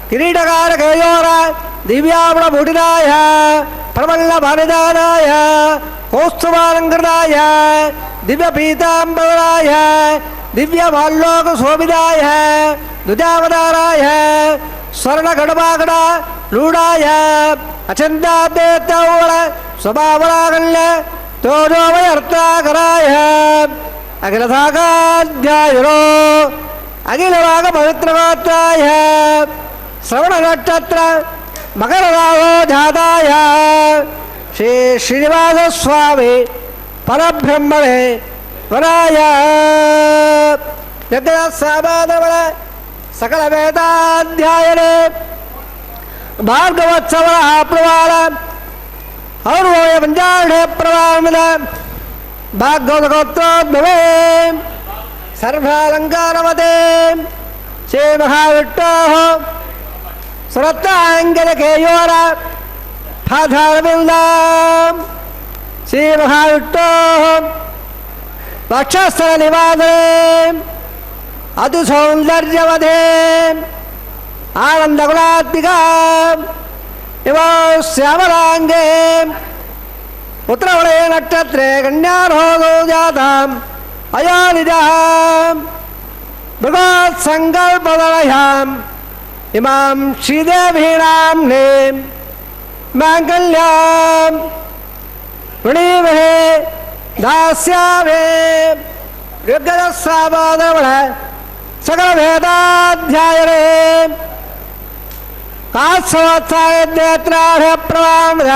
किरीटकार केयोर ದಿವ್ಯಾವೃಭೂಟಿದಾಯ ಪ್ರಬಲ್ಲಭಾನಿದಾನಾಯ ಕೌಸ್ತುಭಾಲಂಕೃತಾಯ ದಿವ್ಯಪೀತಾಂಬರಾಯ ದಿವ್ಯಮಾಲ್ಲೋಕಶೋಭಿತಾಯ ದ್ವಿಜಾವತಾರಾಯ ಸ್ವರ್ಣಗಡಪಾಗಡ ಲೂಢಾಯ ಅಚಂದಾದೇತೌಳ ಸ್ವಭಾವರಾಗಲ್ಯ ತೋಜೋವಯರ್ಥಾಕರಾಯ ಅಖಿಲಸಾಗಾಧ್ಯಾಯರೋ ಅಖಿಲವಾಗ ಪವಿತ್ರಗೋತ್ರಾಯ ಶ್ರವಣ ನಕ್ಷತ್ರ ಮಕರರಾವೋ ಜಾತಾಯ ಶ್ರೀ ಶ್ರೀನಿವಾಸ ಸ್ವಾಮಿ ಪರಬ್ರಹ್ಮಣೇ ವರಾಯ ಯಜ್ಞ ಸಾಮಾನವಳ ಸಕಲ ವೇದಾಧ್ಯಾಯನೇ ಭಾರ್ಗವೋತ್ಸವಳ ಪ್ರವಾಳ ಔರ್ವಯ ಪಂಚಾಢ್ಯ ಪ್ರವಾಳದ ಭಾಗವತ ಗೋತ್ರೋದ್ಭವೇ ಸರ್ವಾಲಂಕಾರವತೆ ಶ್ರೀ ಮಹಾವಿಟ್ಟೋ ಸುರತ್ತಾಂಗಲಕೇಯೋರ ಪಾಧಾರವಿಂದ ಶ್ರೀ ಮಹಾವಿಟ್ಟೋ ವಕ್ಷಸ್ಥಳ ನಿವಾಸೆ ಅದು ಸೌಂದರ್ಯವಧೆ ಆನಂದಗುಣಾತ್ಮಿಕ ಇವ ಶ್ಯಾಮಲಾಂಗೆ ಪುತ್ರವಳೆ ನಕ್ಷತ್ರೆ ಕನ್ಯಾರೋಗೋ ಜಾತಾಂ ಅಯಾನಿಜ ಭಗವತ್ ಸಂಕಲ್ಪದಲಯಾಂ ಇಮಾಂ ಶ್ರೀದೇವೀನಾಂ ನೇಂ ಮಾಂಗಲ್ಯಾಂ ವೃಣೀಮಹೇ ದಾಸ್ಯಾಮೇ ಋಗ್ವೇದ ಸಾಮಾನವಳ ಸಕಲ ವೇದಾಧ್ಯಾಯನೇ ಕಾತ್ಸವತ್ಸಾಯಜ್ಞೇತ್ರಾಢ ಪ್ರವಾಮದ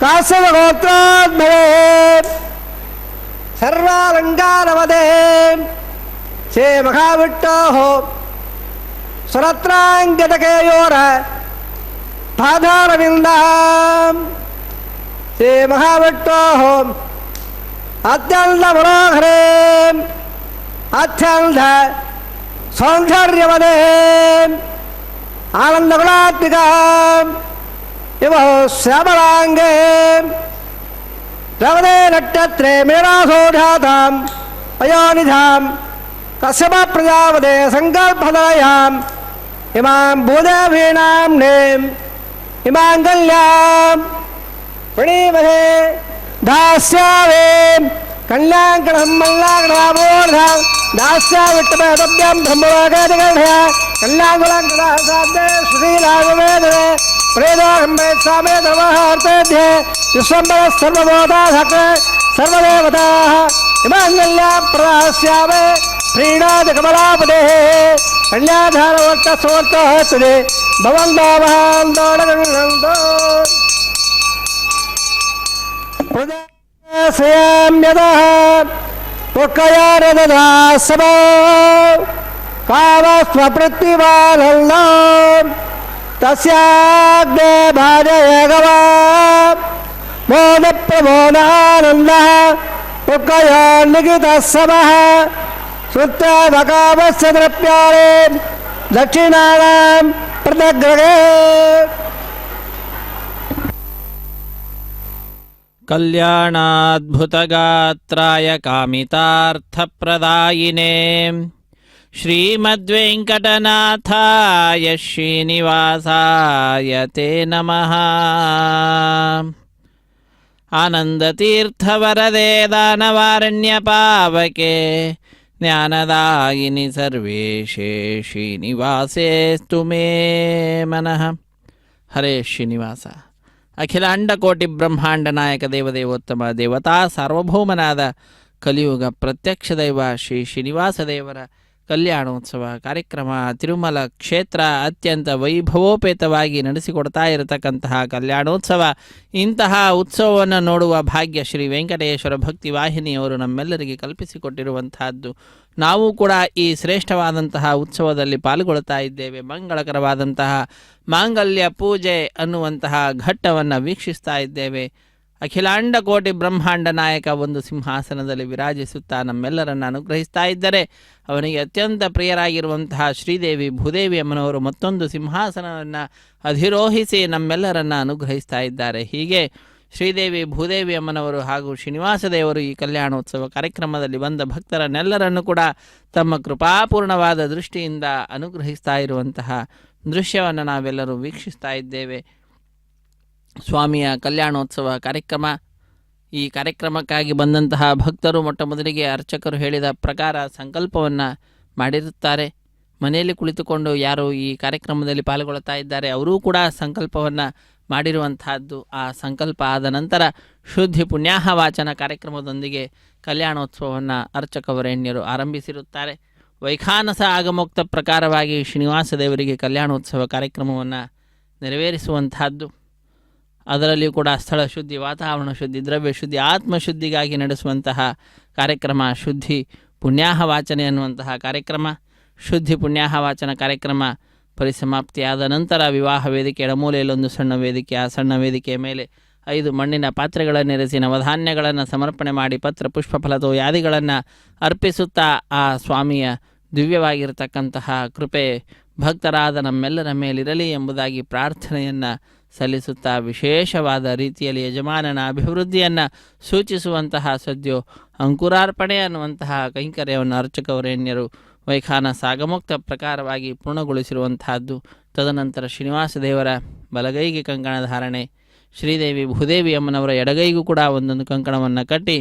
ಕಾತ್ಸವಗೋತ್ರೋದ್ಭವೇ ಸರ್ವಾಲಂಕಾರವದೇ ಶ್ರೀ ಮಹಾವಿಟ್ಟೋ ಸುರತ್ರಾಂಗತಕೇಯೋರ ಪಾದಾರವಿಂದ ಶ್ರೀ ಮಹಾವಿಟ್ಟೋ ಅತ್ಯಂತ ಮನೋಹರೇ ಅತ್ಯಂತ ಸೌಂದರ್ಯವದೇ ಆನಂದಗುಣಾತ್ಮಿಕ ಇವ ಶ್ಯಾಮಲಾಂಗೆ ರವದೇ ನಕ್ಷತ್ರೆ ಮೇರಾಸೋಢಾತಾಂ ಅಯೋನಿಧಾಂ ಕಶ್ಯಪ ಪ್ರಜಾಪತೆ ಸಂಕಲ್ಪದಲಯಾಂ ಇಮಾಂ ಭೂದೇವೀನಾಂ ನೇಂ ಇಮಾಂಗಲ್ಯಾಂ ಪ್ರಣೀಮಹೇ ದಾಸ್ಯಾಮೇ ಕಲ್ಯಾಣಕಣಂ ಮಲ್ಲಾಕಣಾಮೋರ್ಧಾಂ ದಾಸ್ಯಾವಿಟ್ಟಮೇತಭ್ಯಂ ಬ್ರಹ್ಮವಾಗೇತಗರ್ಭಯ ಕಲ್ಯಾಣಗುಣಾಂಕಣಾಸಾಧ್ಯ ಶ್ರೀರಾಘವೇಂದ್ರೇ ಪ್ರೇದೋಹಂಬೆ ಸ್ವಾಮೇ ಧರ್ಮಹಾರ್ಥೇಧ್ಯೆ ವಿಶ್ವಂಬರ ಸರ್ವಬೋಧಾಧಕ ಸರ್ವದೇವತಾಃ ಇಮಾಂಗಲ್ಯಾಂ ಪ್ರದಾಸ್ಯಾಮೇ ಪ್ರೀಣಾದಿ ಕಮಲಾಪದೇ ಕಲ್ಯಾಧಾರವರ್ತ ಸಮರ್ಥಃ ತುದೆ ಭವಂತಾವಹಾಂತೋಡಗಣಂತೋ ಪ್ರಜಾಸಯಾಮ್ಯದಃ ಪುಕ್ಕಯಾರದದಾಸವ ಕಾಮಸ್ವಪೃತ್ತಿವಾನಲ್ಲ ತಸ್ಯಾಗ್ನೇ ಭಾಜಯಗವ ಮೋದ ಪ್ರಮೋದಾನಂದಃ ಪುಕ್ಕಯಾನ್ನಿಗಿತಃ ಸಮಃ ಸುತ್ತಮಕಾಮಸ್ಯ ದ್ರವ್ಯಾಣಿ ದಕ್ಷಿಣಾನಾಂ ಪೃಥಗ್ರಹೇ ಕಲ್ಯಾಣಾದ್ಭುತಗಾತ್ರಾಯ ಕಾಮಿತಾರ್ಥಪ್ರದಾಯಿನೇ ಶ್ರೀಮದ್ವೆಂಕಟನಾಥಾಯ ಶ್ರೀನಿವಾಸಾಯ ತೇ ನಮಃ. ಆನಂದತೀರ್ಥವರದೆ ದಾನವಾರಣ್ಯಪಾವಕೆ ಜ್ಞಾನದಾಯಿನಿ ಸರ್ವೇಶೇ ಶ್ರೀನಿವಾಸೇಸ್ತು ಮೇ ಮನಃ. ಹರೇ ಶ್ರೀನಿವಾಸ. ಅಖಿಲಾಂಡ ಕೋಟಿ ಬ್ರಹ್ಮಾಂಡ ನಾಯಕ ದೇವದೇವೋತ್ತಮ ದೇವತಾ ಸಾರ್ವಭೌಮನಾದ ಕಲಿಯುಗ ಪ್ರತ್ಯಕ್ಷ ದೈವ ಶ್ರೀ ಶ್ರೀನಿವಾಸ ದೇವರ ಕಲ್ಯಾಣೋತ್ಸವ ಕಾರ್ಯಕ್ರಮ ತಿರುಮಲ ಕ್ಷೇತ್ರ ಅತ್ಯಂತ ವೈಭವೋಪೇತವಾಗಿ ನಡೆಸಿಕೊಡ್ತಾ ಇರತಕ್ಕಂತಹ ಕಲ್ಯಾಣೋತ್ಸವ. ಇಂತಹ ಉತ್ಸವವನ್ನು ನೋಡುವ ಭಾಗ್ಯ ಶ್ರೀ ವೆಂಕಟೇಶ್ವರ ಭಕ್ತಿ ವಾಹಿನಿಯವರು ನಮ್ಮೆಲ್ಲರಿಗೆ ಕಲ್ಪಿಸಿಕೊಟ್ಟಿರುವಂತಹದ್ದು. ನಾವು ಕೂಡ ಈ ಶ್ರೇಷ್ಠವಾದಂತಹ ಉತ್ಸವದಲ್ಲಿ ಪಾಲ್ಗೊಳ್ತಾ ಇದ್ದೇವೆ. ಮಂಗಳಕರವಾದಂತಹ ಮಾಂಗಲ್ಯ ಪೂಜೆ ಅನ್ನುವಂತಹ ಘಟ್ಟವನ್ನು ವೀಕ್ಷಿಸ್ತಾ ಇದ್ದೇವೆ. ಅಖಿಲಾಂಡ ಕೋಟಿ ಬ್ರಹ್ಮಾಂಡ ನಾಯಕ ಒಂದು ಸಿಂಹಾಸನದಲ್ಲಿ ವಿರಾಜಿಸುತ್ತಾ ನಮ್ಮೆಲ್ಲರನ್ನು ಅನುಗ್ರಹಿಸ್ತಾ ಇದ್ದರೆ, ಅವನಿಗೆ ಅತ್ಯಂತ ಪ್ರಿಯರಾಗಿರುವಂತಹ ಶ್ರೀದೇವಿ ಭೂದೇವಿ ಅಮ್ಮನವರು ಮತ್ತೊಂದು ಸಿಂಹಾಸನವನ್ನು ಅಧಿರೋಹಿಸಿ ನಮ್ಮೆಲ್ಲರನ್ನು ಅನುಗ್ರಹಿಸ್ತಾ ಇದ್ದಾರೆ. ಹೀಗೆ ಶ್ರೀದೇವಿ ಭೂದೇವಿ ಅಮ್ಮನವರು ಹಾಗೂ ಶ್ರೀನಿವಾಸ ದೇವರು ಈ ಕಲ್ಯಾಣೋತ್ಸವ ಕಾರ್ಯಕ್ರಮದಲ್ಲಿ ಬಂದ ಭಕ್ತರನ್ನೆಲ್ಲರನ್ನು ಕೂಡ ತಮ್ಮ ಕೃಪಾಪೂರ್ಣವಾದ ದೃಷ್ಟಿಯಿಂದ ಅನುಗ್ರಹಿಸ್ತಾ ಇರುವಂತಹ ದೃಶ್ಯವನ್ನು ನಾವೆಲ್ಲರೂ ವೀಕ್ಷಿಸ್ತಾ ಇದ್ದೇವೆ. ಸ್ವಾಮಿಯ ಕಲ್ಯಾಣೋತ್ಸವ ಕಾರ್ಯಕ್ರಮ. ಈ ಕಾರ್ಯಕ್ರಮಕ್ಕಾಗಿ ಬಂದಂತಹ ಭಕ್ತರು ಮೊಟ್ಟ ಮೊದಲಿಗೆ ಅರ್ಚಕರು ಹೇಳಿದ ಪ್ರಕಾರ ಸಂಕಲ್ಪವನ್ನು ಮಾಡಿರುತ್ತಾರೆ. ಮನೆಯಲ್ಲಿ ಕುಳಿತುಕೊಂಡು ಯಾರು ಈ ಕಾರ್ಯಕ್ರಮದಲ್ಲಿ ಪಾಲ್ಗೊಳ್ತಾ ಇದ್ದಾರೆ ಅವರೂ ಕೂಡ ಸಂಕಲ್ಪವನ್ನು ಮಾಡಿರುವಂತಹದ್ದು. ಆ ಸಂಕಲ್ಪ ಆದ ನಂತರ ಶುದ್ಧಿ ಪುಣ್ಯಾಹ ವಾಚನ ಕಾರ್ಯಕ್ರಮದೊಂದಿಗೆ ಕಲ್ಯಾಣೋತ್ಸವವನ್ನು ಅರ್ಚಕವರೇಣ್ಯರು ಆರಂಭಿಸಿರುತ್ತಾರೆ. ವೈಖಾನಸ ಆಗಮೋಕ್ತ ಪ್ರಕಾರವಾಗಿ ಶ್ರೀನಿವಾಸ ದೇವರಿಗೆ ಕಲ್ಯಾಣೋತ್ಸವ ಕಾರ್ಯಕ್ರಮವನ್ನು ನೆರವೇರಿಸುವಂತಹದ್ದು. ಅದರಲ್ಲಿಯೂ ಕೂಡ ಸ್ಥಳ ಶುದ್ಧಿ, ವಾತಾವರಣ ಶುದ್ಧಿ, ದ್ರವ್ಯ ಶುದ್ಧಿ, ಆತ್ಮಶುದ್ಧಿಗಾಗಿ ನಡೆಸುವಂತಹ ಕಾರ್ಯಕ್ರಮ ಶುದ್ಧಿ ಪುಣ್ಯಾಹ ವಾಚನೆ ಅನ್ನುವಂತಹ ಕಾರ್ಯಕ್ರಮ. ಶುದ್ಧಿ ಪುಣ್ಯಾಹ ವಾಚನ ಕಾರ್ಯಕ್ರಮ ಪರಿಸಮಾಪ್ತಿಯಾದ ನಂತರ ವಿವಾಹ ವೇದಿಕೆ ಎಡಮೂಲೆಯಲ್ಲೊಂದು ಸಣ್ಣ ವೇದಿಕೆ, ಆ ಸಣ್ಣ ವೇದಿಕೆಯ ಮೇಲೆ 5 ಮಣ್ಣಿನ ಪಾತ್ರೆಗಳನ್ನಿರಿಸಿ ನವಧಾನ್ಯಗಳನ್ನು ಸಮರ್ಪಣೆ ಮಾಡಿ ಪತ್ರ ಪುಷ್ಪ ಫಲತೋಯಾದಿಗಳನ್ನು ಅರ್ಪಿಸುತ್ತಾ ಆ ಸ್ವಾಮಿಯ ದಿವ್ಯವಾಗಿರತಕ್ಕಂತಹ ಕೃಪೆ ಭಕ್ತರಾದ ನಮ್ಮೆಲ್ಲರ ಮೇಲಿರಲಿ ಎಂಬುದಾಗಿ ಪ್ರಾರ್ಥನೆಯನ್ನು ಸಲ್ಲಿಸುತ್ತಾ ವಿಶೇಷವಾದ ರೀತಿಯಲ್ಲಿ ಯಜಮಾನನ ಅಭಿವೃದ್ಧಿಯನ್ನು ಸೂಚಿಸುವಂತಹ ಸದ್ಯೋ ಅಂಕುರಾರ್ಪಣೆ ಅನ್ನುವಂತಹ ಕೈಂಕರ್ಯವನ್ನು ಅರ್ಚಕವರೇಣ್ಯರು ವೈಖಾನ ಸಾಗಮುಕ್ತ ಪ್ರಕಾರವಾಗಿ ಪೂರ್ಣಗೊಳಿಸಿರುವಂತಹದ್ದು. ತದನಂತರ ಶ್ರೀನಿವಾಸ ದೇವರ ಬಲಗೈಗೆ ಕಂಕಣ ಧಾರಣೆ, ಶ್ರೀದೇವಿ ಭೂದೇವಿ ಅಮ್ಮನವರ ಎಡಗೈಗೂ ಕೂಡ ಒಂದೊಂದು ಕಂಕಣವನ್ನು ಕಟ್ಟಿ,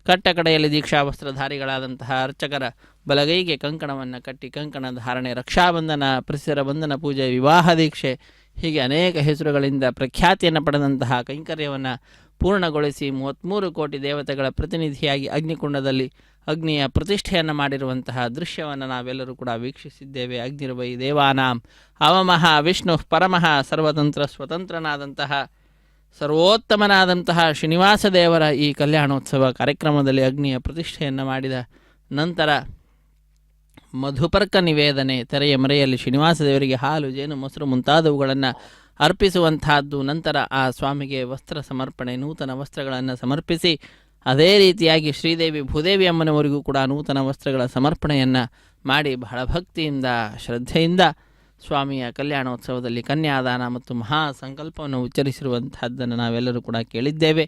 ಕಟ್ಟ ಕಡೆಯಲ್ಲಿ ದೀಕ್ಷಾವಸ್ತ್ರಧಾರಿಗಳಾದಂತಹ ಅರ್ಚಕರ ಬಲಗೈಗೆ ಕಂಕಣವನ್ನು ಕಟ್ಟಿ ಕಂಕಣ ಧಾರಣೆ, ರಕ್ಷಾಬಂಧನ, ಪರಿಸರ ಬಂಧನ ಪೂಜೆ, ವಿವಾಹ ದೀಕ್ಷೆ, ಹೀಗೆ ಅನೇಕ ಹೆಸರುಗಳಿಂದ ಪ್ರಖ್ಯಾತಿಯನ್ನು ಪಡೆದಂತಹ ಕೈಂಕರ್ಯವನ್ನು ಪೂರ್ಣಗೊಳಿಸಿ 33 ಕೋಟಿ ದೇವತೆಗಳ ಪ್ರತಿನಿಧಿಯಾಗಿ ಅಗ್ನಿಕುಂಡದಲ್ಲಿ ಅಗ್ನಿಯ ಪ್ರತಿಷ್ಠೆಯನ್ನು ಮಾಡಿರುವಂತಹ ದೃಶ್ಯವನ್ನು ನಾವೆಲ್ಲರೂ ಕೂಡ ವೀಕ್ಷಿಸಿದ್ದೇವೆ. ಅಗ್ನಿರ್ವೈ ದೇವಾನಾಂ ಅವಮಃ ವಿಷ್ಣು ಪರಮಃ ಸರ್ವತಂತ್ರ ಸ್ವತಂತ್ರನಾದಂತಹ ಸರ್ವೋತ್ತಮನಾದಂತಹ ಶ್ರೀನಿವಾಸ ದೇವರ ಈ ಕಲ್ಯಾಣೋತ್ಸವ ಕಾರ್ಯಕ್ರಮದಲ್ಲಿ ಅಗ್ನಿಯ ಪ್ರತಿಷ್ಠೆಯನ್ನು ಮಾಡಿದ ನಂತರ ಮಧುಪರ್ಕ ನಿವೇದನೆ, ತೆರೆಯ ಮರೆಯಲ್ಲಿ ಶ್ರೀನಿವಾಸ ದೇವರಿಗೆ ಹಾಲು, ಜೇನು, ಮೊಸರು ಮುಂತಾದವುಗಳನ್ನು ಅರ್ಪಿಸುವಂತಹದ್ದು. ನಂತರ ಆ ಸ್ವಾಮಿಗೆ ವಸ್ತ್ರ ಸಮರ್ಪಣೆ, ನೂತನ ವಸ್ತ್ರಗಳನ್ನು ಸಮರ್ಪಿಸಿ ಅದೇ ರೀತಿಯಾಗಿ ಶ್ರೀದೇವಿ ಭೂದೇವಿ ಅಮ್ಮನವರಿಗೂ ಕೂಡ ನೂತನ ವಸ್ತ್ರಗಳ ಸಮರ್ಪಣೆಯನ್ನು ಮಾಡಿ ಬಹಳ ಭಕ್ತಿಯಿಂದ ಶ್ರದ್ಧೆಯಿಂದ ಸ್ವಾಮಿಯ ಕಲ್ಯಾಣೋತ್ಸವದಲ್ಲಿ ಕನ್ಯಾದಾನ ಮತ್ತು ಮಹಾ ಸಂಕಲ್ಪವನ್ನು ಉಚ್ಚರಿಸಿರುವಂತಹದ್ದನ್ನು ನಾವೆಲ್ಲರೂ ಕೂಡ ಕೇಳಿದ್ದೇವೆ.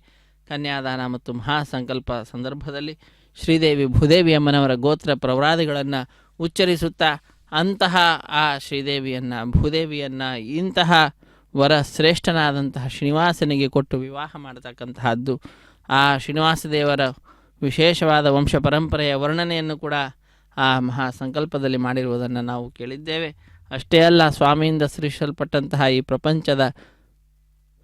ಕನ್ಯಾದಾನ ಮತ್ತು ಮಹಾ ಸಂಕಲ್ಪ ಸಂದರ್ಭದಲ್ಲಿ ಶ್ರೀದೇವಿ ಭೂದೇವಿ ಅಮ್ಮನವರ ಗೋತ್ರ ಪ್ರವರಾದಿಗಳನ್ನು ಉಚ್ಚರಿಸುತ್ತಾ ಅಂತಹ ಆ ಶ್ರೀದೇವಿಯನ್ನು ಭೂದೇವಿಯನ್ನು ಇಂತಹ ವರ ಶ್ರೇಷ್ಠನಾದಂತಹ ಶ್ರೀನಿವಾಸನಿಗೆ ಕೊಟ್ಟು ವಿವಾಹ ಮಾಡತಕ್ಕಂತಹದ್ದು. ಆ ಶ್ರೀನಿವಾಸ ದೇವರ ವಿಶೇಷವಾದ ವಂಶ ಪರಂಪರೆಯ ವರ್ಣನೆಯನ್ನು ಕೂಡ ಆ ಮಹಾ ಸಂಕಲ್ಪದಲ್ಲಿ ಮಾಡಿರುವುದನ್ನು ನಾವು ಕೇಳಿದ್ದೇವೆ. ಅಷ್ಟೇ ಅಲ್ಲ, ಸ್ವಾಮಿಯಿಂದ ಸೃಷ್ಟಿಸಲ್ಪಟ್ಟಂತಹ ಈ ಪ್ರಪಂಚದ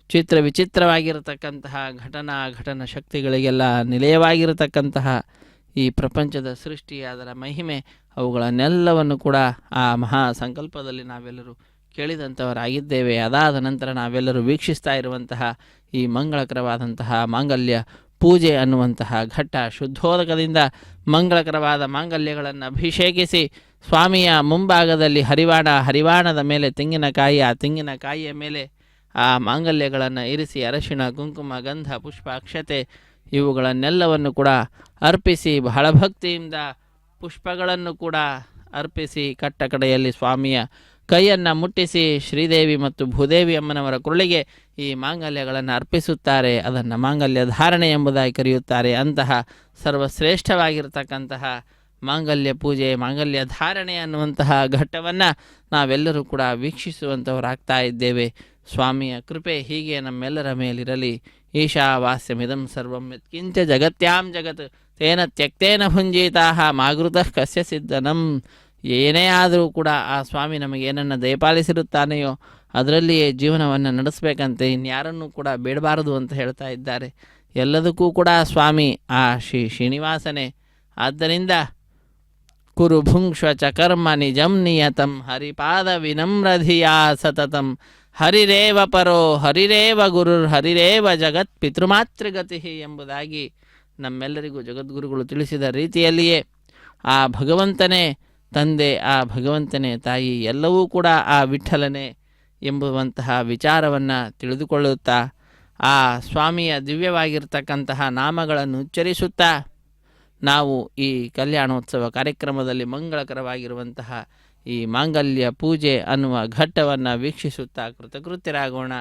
ಚಿತ್ರ ವಿಚಿತ್ರವಾಗಿರತಕ್ಕಂತಹ ಘಟನಾ ಶಕ್ತಿಗಳಿಗೆಲ್ಲ ನಿಲಯವಾಗಿರತಕ್ಕಂತಹ ಈ ಪ್ರಪಂಚದ ಸೃಷ್ಟಿ, ಅದರ ಮಹಿಮೆ, ಅವುಗಳನ್ನೆಲ್ಲವನ್ನು ಕೂಡ ಆ ಮಹಾ ಸಂಕಲ್ಪದಲ್ಲಿ ನಾವೆಲ್ಲರೂ ಕೇಳಿದಂಥವರಾಗಿದ್ದೇವೆ. ಅದಾದ ನಂತರ ನಾವೆಲ್ಲರೂ ವೀಕ್ಷಿಸ್ತಾ ಇರುವಂತಹ ಈ ಮಂಗಳಕರವಾದಂತಹ ಮಾಂಗಲ್ಯ ಪೂಜೆ ಅನ್ನುವಂತಹ ಘಟ್ಟ, ಶುದ್ಧೋದಕದಿಂದ ಮಂಗಳಕರವಾದ ಮಾಂಗಲ್ಯಗಳನ್ನು ಅಭಿಷೇಕಿಸಿ ಸ್ವಾಮಿಯ ಮುಂಭಾಗದಲ್ಲಿ ಹರಿವಾಣದ ಮೇಲೆ ತೆಂಗಿನಕಾಯಿ, ಆ ತೆಂಗಿನಕಾಯಿಯ ಮೇಲೆ ಆ ಮಾಂಗಲ್ಯಗಳನ್ನು ಇರಿಸಿ ಅರಶಿಣ, ಕುಂಕುಮ, ಗಂಧ, ಪುಷ್ಪ, ಅಕ್ಷತೆ ಇವುಗಳನ್ನೆಲ್ಲವನ್ನು ಕೂಡ ಅರ್ಪಿಸಿ ಬಹಳ ಭಕ್ತಿಯಿಂದ ಪುಷ್ಪಗಳನ್ನು ಕೂಡ ಅರ್ಪಿಸಿ ಕಟ್ಟ ಕಡೆಯಲ್ಲಿ ಸ್ವಾಮಿಯ ಕೈಯನ್ನು ಮುಟ್ಟಿಸಿ ಶ್ರೀದೇವಿ ಮತ್ತು ಭೂದೇವಿ ಅಮ್ಮನವರ ಕುರುಳಿಗೆ ಈ ಮಾಂಗಲ್ಯಗಳನ್ನು ಅರ್ಪಿಸುತ್ತಾರೆ. ಅದನ್ನು ಮಾಂಗಲ್ಯ ಧಾರಣೆ ಎಂಬುದಾಗಿ ಕರೆಯುತ್ತಾರೆ. ಅಂತಹ ಸರ್ವಶ್ರೇಷ್ಠವಾಗಿರತಕ್ಕಂತಹ ಮಾಂಗಲ್ಯ ಪೂಜೆ, ಮಾಂಗಲ್ಯ ಧಾರಣೆ ಅನ್ನುವಂತಹ ಘಟ್ಟವನ್ನು ನಾವೆಲ್ಲರೂ ಕೂಡ ವೀಕ್ಷಿಸುವಂಥವರಾಗ್ತಾ ಇದ್ದೇವೆ. ಸ್ವಾಮಿಯ ಕೃಪೆ ಹೀಗೆ ನಮ್ಮೆಲ್ಲರ ಮೇಲಿರಲಿ. ಈಶಾವಾಸ್ಯಮಿದಂ ಸರ್ವಂ ಯತ್ಕಿಂಚ ಜಗತ್ಯಾಂ ಜಗತ್ ತೇನ ತ್ಯಕ್ತೇನ ಭುಂಜೀತಾಹ ಮಾಗೃತಃ ಕಸ್ಯ ಸಿದ್ಧನಂ. ಏನೇ ಆದರೂ ಕೂಡ ಆ ಸ್ವಾಮಿ ನಮಗೆ ಏನನ್ನು ದಯಪಾಲಿಸಿರುತ್ತಾನೆಯೋ ಅದರಲ್ಲಿಯೇ ಜೀವನವನ್ನು ನಡೆಸಬೇಕಂತೆ, ಇನ್ಯಾರನ್ನೂ ಕೂಡ ಬೇಡಬಾರದು ಅಂತ ಹೇಳ್ತಾ ಇದ್ದಾರೆ. ಎಲ್ಲದಕ್ಕೂ ಕೂಡ ಸ್ವಾಮಿ ಆ ಶ್ರೀನಿವಾಸನೇ. ಆದ್ದರಿಂದ ಕುರು ಭುಂಕ್ಷ್ವ ಚ ಕರ್ಮ ನಿಜಂ ನಿಯತಂ ಹರಿಪಾದ ವಿನಮ್ರಧಿಯಾ ಸತತಂ ಹರಿರೇವ ಪರೋ ಹರಿರೇವ ಗುರುರ್ ಹರಿರೇವ ಜಗತ್ ಪಿತೃಮಾತೃಗತಿ ಎಂಬುದಾಗಿ ನಮ್ಮೆಲ್ಲರಿಗೂ ಜಗದ್ಗುರುಗಳು ತಿಳಿಸಿದ ರೀತಿಯಲ್ಲಿಯೇ ಆ ಭಗವಂತನೇ ತಂದೆ, ಆ ಭಗವಂತನೇ ತಾಯಿ, ಎಲ್ಲವೂ ಕೂಡ ಆ ವಿಠ್ಠಲನೇ ಎಂಬುವಂತಹ ವಿಚಾರವನ್ನು ತಿಳಿದುಕೊಳ್ಳುತ್ತಾ ಆ ಸ್ವಾಮಿಯ ದಿವ್ಯವಾಗಿರ್ತಕ್ಕಂತಹ ನಾಮಗಳನ್ನು ಉಚ್ಚರಿಸುತ್ತಾ ನಾವು ಈ ಕಲ್ಯಾಣೋತ್ಸವ ಕಾರ್ಯಕ್ರಮದಲ್ಲಿ ಮಂಗಳಕರವಾಗಿರುವಂತಹ ಈ ಮಾಂಗಲ್ಯ ಪೂಜೆ ಅನ್ನುವ ಘಟ್ಟವನ್ನು ವೀಕ್ಷಿಸುತ್ತಾ ಕೃತಕೃತ್ಯರಾಗೋಣ.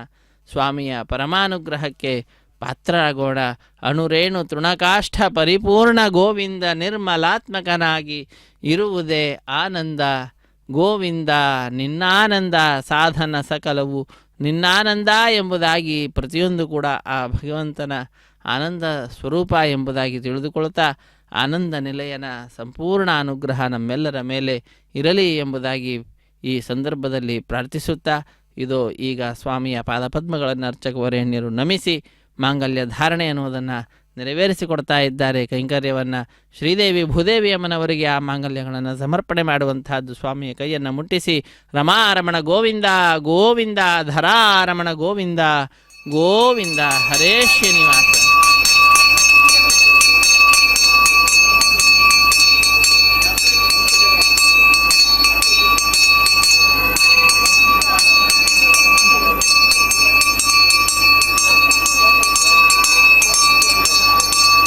ಸ್ವಾಮಿಯ ಪರಮಾನುಗ್ರಹಕ್ಕೆ ಪಾತ್ರರಾಗೋಣ. ಅಣುರೇಣು ತೃಣಕಾಷ್ಠ ಪರಿಪೂರ್ಣ ಗೋವಿಂದ ನಿರ್ಮಲಾತ್ಮಕನಾಗಿ ಇರುವುದೇ ಆನಂದ. ಗೋವಿಂದ ನಿನ್ನಾನಂದ ಸಾಧನ ಸಕಲವು ನಿನ್ನಾನಂದ ಎಂಬುದಾಗಿ ಪ್ರತಿಯೊಂದು ಕೂಡ ಆ ಭಗವಂತನ ಆನಂದ ಸ್ವರೂಪ ಎಂಬುದಾಗಿ ತಿಳಿದುಕೊಳ್ತಾ ಆನಂದ ನಿಲಯನ ಸಂಪೂರ್ಣ ಅನುಗ್ರಹ ನಮ್ಮೆಲ್ಲರ ಮೇಲೆ ಇರಲಿ ಎಂಬುದಾಗಿ ಈ ಸಂದರ್ಭದಲ್ಲಿ ಪ್ರಾರ್ಥಿಸುತ್ತಾ ಇದು ಈಗ ಸ್ವಾಮಿಯ ಪಾದಪದ್ಮಗಳನ್ನು ಅರ್ಚಕವರೇಣ್ಯರು ನಮಿಸಿ ಮಾಂಗಲ್ಯ ಧಾರಣೆ ಅನ್ನುವುದನ್ನು ನೆರವೇರಿಸಿಕೊಡ್ತಾ ಇದ್ದಾರೆ. ಕೈಂಕರ್ಯವನ್ನು ಶ್ರೀದೇವಿ ಭೂದೇವಿ ಅಮ್ಮನವರಿಗೆ ಆ ಮಾಂಗಲ್ಯಗಳನ್ನು ಸಮರ್ಪಣೆ ಮಾಡುವಂತಹದ್ದು. ಸ್ವಾಮಿಯ ಕೈಯನ್ನು ಮುಟ್ಟಿಸಿ ರಮಾರಮಣ ಗೋವಿಂದ ಗೋವಿಂದ ಧರಾರಮಣ ಗೋವಿಂದ ಗೋವಿಂದ ಹರೇ ಶ್ರೀನಿವಾಸ.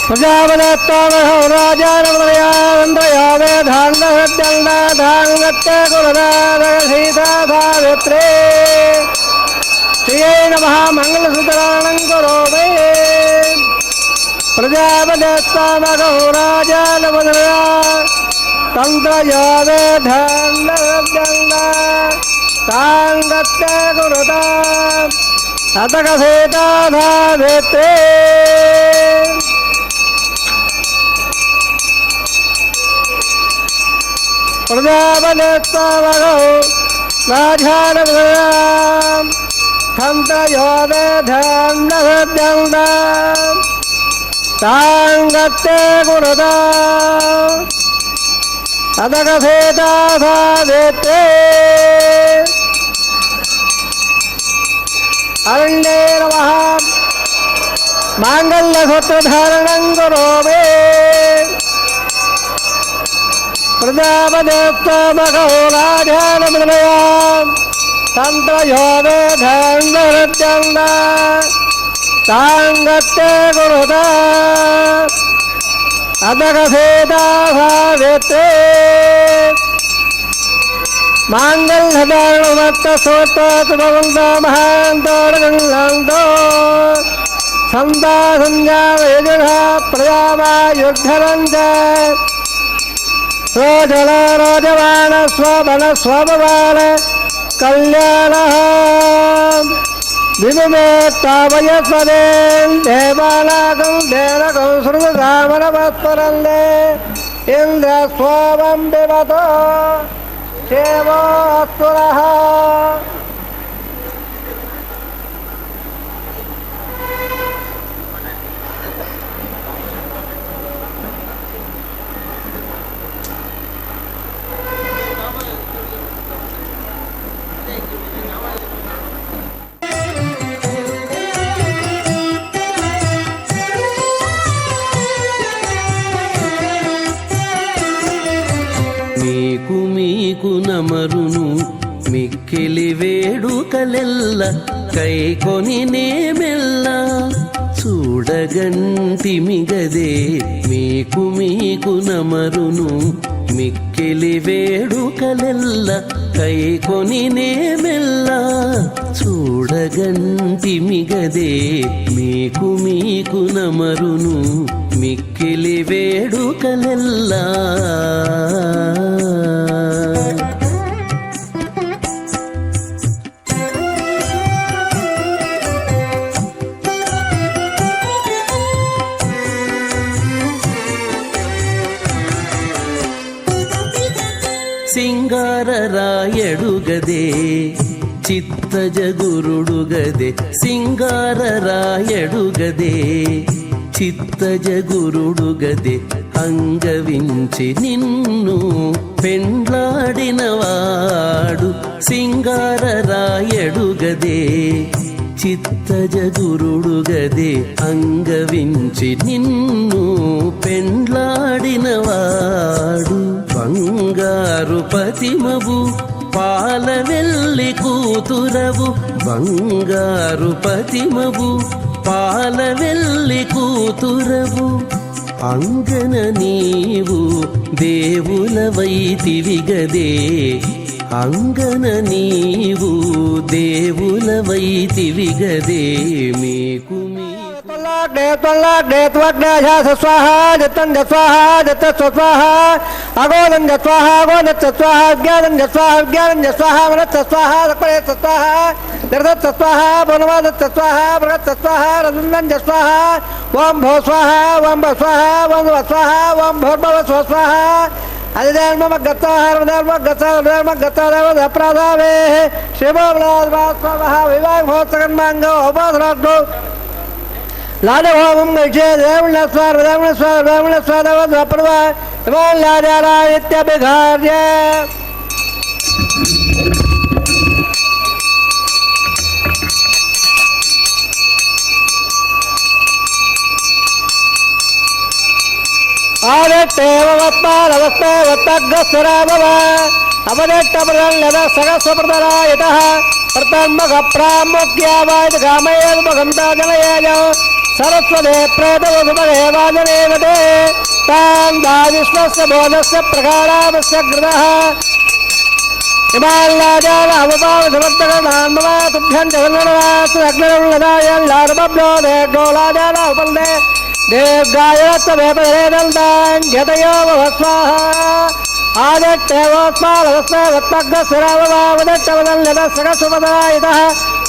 ಪ್ರಜಾಪದತ್ತಮಹೋ ರಾಜಾನಂದ್ರಯಾವೇ ಧಾಂಡಹೃದ್ಯಂಡಾಧಾಂಗತ್ತೆ ಕುಲದಾದಗ ಸೀತಾ ಸಾವಿತ್ರೇ ಶ್ರೀಯೈ ನಮಃ ಮಂಗಲಸುತರಾಣಂ ಕರೋಮಿ. ಪ್ರಜಾಪದತ್ತಮಹೋ ರಾಜಾನಂದ್ರಯಾ ತಂತ್ರಯಾವೇ ಧಾಂಡಹೃದ್ಯಂಡಾಧಾಂಗತ್ತೆ ಕುಲದಾ ಅದಗ ಸೀತಾ ಸಾವಿತ್ರೇ. ಪ್ರಜಾಪತಿಸ್ತವಗೋ ರಾಜಾನವಯಾಂ ತಂತ್ರಯೋಧಂಡ ತಾಂಗತ್ತೆ ಗುಣದ ಅದಗ ಸೇತಾ ಸಾಧೇತೆ. ಅರಣ್ಯೇ ನಮಃ ಮಾಂಗಲ್ಯ ಸೂತ್ರಧಾರಣಂ ಕರೋಮಿ. ಪ್ರಜಾಪತಿಸ್ತಮಗೋ ರಾಜಾನವಯಾಂ ತಂತ್ರಯೋಧಂಡ ತಾಂಗತ್ತೆ ಗುಣದ ಅದಗ ಸೇತಾ ಸಾಧೇತೆ. ಮಾಂಗಲ್ಯಧಾರಣಮತ್ತ ಸೋತ್ವಭವಂತ ಮಹಾಂತೋರಗಂಗಾಂತೋ ಸಂತಾ ಸಂಜಾವಯಜಃ ಪ್ರಜಾವಾಯುದ್ಧರಂತ ಸ್ವಜಲ ರಾಜವಾಣ ಸ್ವಬಲ ಸ್ವಭವಾನ ಕಲ್ಯಾಣ ವಿವಿಮೇತ್ತಾವಯಸ್ವದೇ ದೇವಾಲಾಕಂ ದೇವಕಂ ಸೃಗರಾಮನವತ್ಪರಲ್ಲೇ ಇಂದ್ರ ಸ್ವಂ ಬಿವತೋ ಸೇವೋತ್ತುರಃ. మీకు మీకు నమరును మిక్కిలి వేడుకలెల్ల కైకొని నేమెల్ల చూడగంటిమిగదే. మీకు మీకు నమరును మిక్కిలి వేడుకలెల్ల కైకొని నేమెల్ల చూడగంటిమిగదే. మీకు మీకు నమరును మిక్కిలి వేడుకలెల్లా. సింగారరాయడుగదే చిత్తజగురుడుగదే. సింగారరాయడుగదే చిత్తజగురుడుగదే. అంగవించి నిన్ను పెండ్లాడినవాడు సింగారరాయడుగదే. చిత్తజగురుడుగదే అంగవించి నిన్ను పెండ్లాడినవాడు. బంగారు పతిమవు పాలవెల్లి కూతురవు. బంగారు పతిమవు పాలవెల్లి కూతురవు. అంగన నీవు దేవులవైతివిగదే. అంగన నీవు దేవులవైతివిగదే. మీకు त्वग्नाशास स्वाहा जतं स्वाहा जत स्वाहा अगोदं स्वाहा अगोदं स्वाहा ज्ञानं स्वाहा विज्ञानं स्वाहा मनत् स्वाहा सकले स्वाहा दर्दत् स्वाहा बनवाद स्वाहा भगत स्वाहा रदन्दं स्वाहा ओम भो स्वाहा ओम भ स्वाहा ओम व स्वाहा ओम भोर्भव स्वाहा अपराधावे शिवोमहा विवाह भोत्सकन्मांगो उपाधराग्नो लाडभोगं गच्छे देवणस्वार देवणस्वार देवणस्वार देवणस्वार इमान् लाजारा इत्यभिघार्य अवदट्टपदलसगस्वप्रदरायतः प्रतन्मगप्रामुख्यावायतगामयेदुपगन्ताजनयेज सरस्वते प्रेतवसुभगेवाजनेवते तां दाविश्वस्य बोधस्य प्रकारावस्य कृतः हिमालयाजालवपावसमर्थकनान्मवा तुभ्यं जगन्नवासुरग्नरुलदायल्लारबब्लोदे गोलाजालवपल्ले देवगायत्ववेपदरेदल्दान् यतयो स्वाहा आदट्टेवोत्मालवस्वत्तग्गस्वराववावदट्टवदल्यदसगस्वपदरायतः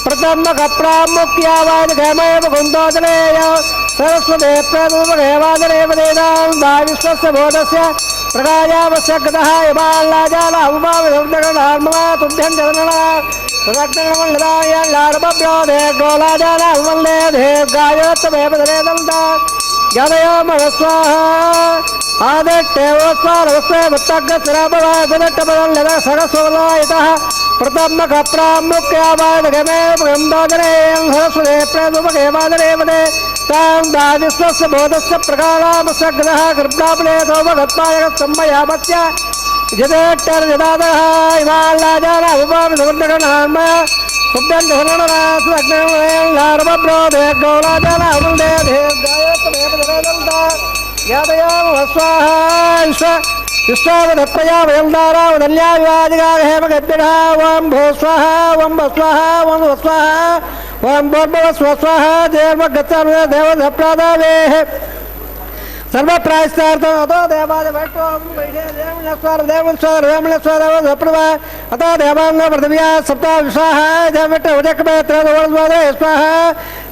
प्रतन्मकप्रामुख्यावादिघमेव सरस्वते प्रदूपगेवादरेवदेदान् दाविश्वस्य बोधस्य प्रकायावस्य कृतः हिमालयाजालवपावसमर्थकनान्मवा तुभ्यं जगन्नवासुरग्नरुलदायल्लारबब्लो गोलाजालवपल्ले देवगायत्ववेपदरेदल्दान् यतयो स्वाहा आदट्टेवोत्मालवस्वत्तग्गस्वराववावदट्टवदल्यदसगस्वपदरायतः प्रतन्मकप्रामुख्यावादिघमेव सरस्वते प्रदूपगेवादरेवदे तां दादिस्वस्य बोधस्य प्रकारामस्य ग्रहः कृप्णापलेतोपगत्पायकस्तम्भयापत्य जदेट्टर्जदादः हिमालयाजालवपावसमर्थकनान्मया सुभ्यं जगन्नवासुरग्नरुलदायल्लारबब्लोदे गोलाजालवपल्ले देवगायत्ववेपदरेदल्दान् यादयो स्वाहा विश्वावधप्रजा वयंदारावदल्या विवादिगाहेमगद्भिः ओम भो स्वाहा ओम भ स्वाहा ओम व स्वाहा ओम भोर्भव स्वाहा देवगच्छामि देवदप्रादावेः सर्वप्रायश्चार्थं अतो देवादिभट्टों देवनस्वार देवनस्वार देवनस्वार देवदप्रभा अतो देवांगो पृथिव्या सप्ता स्वाहा देवट्ट उदकमे त्रयोदशवादे स्वाहा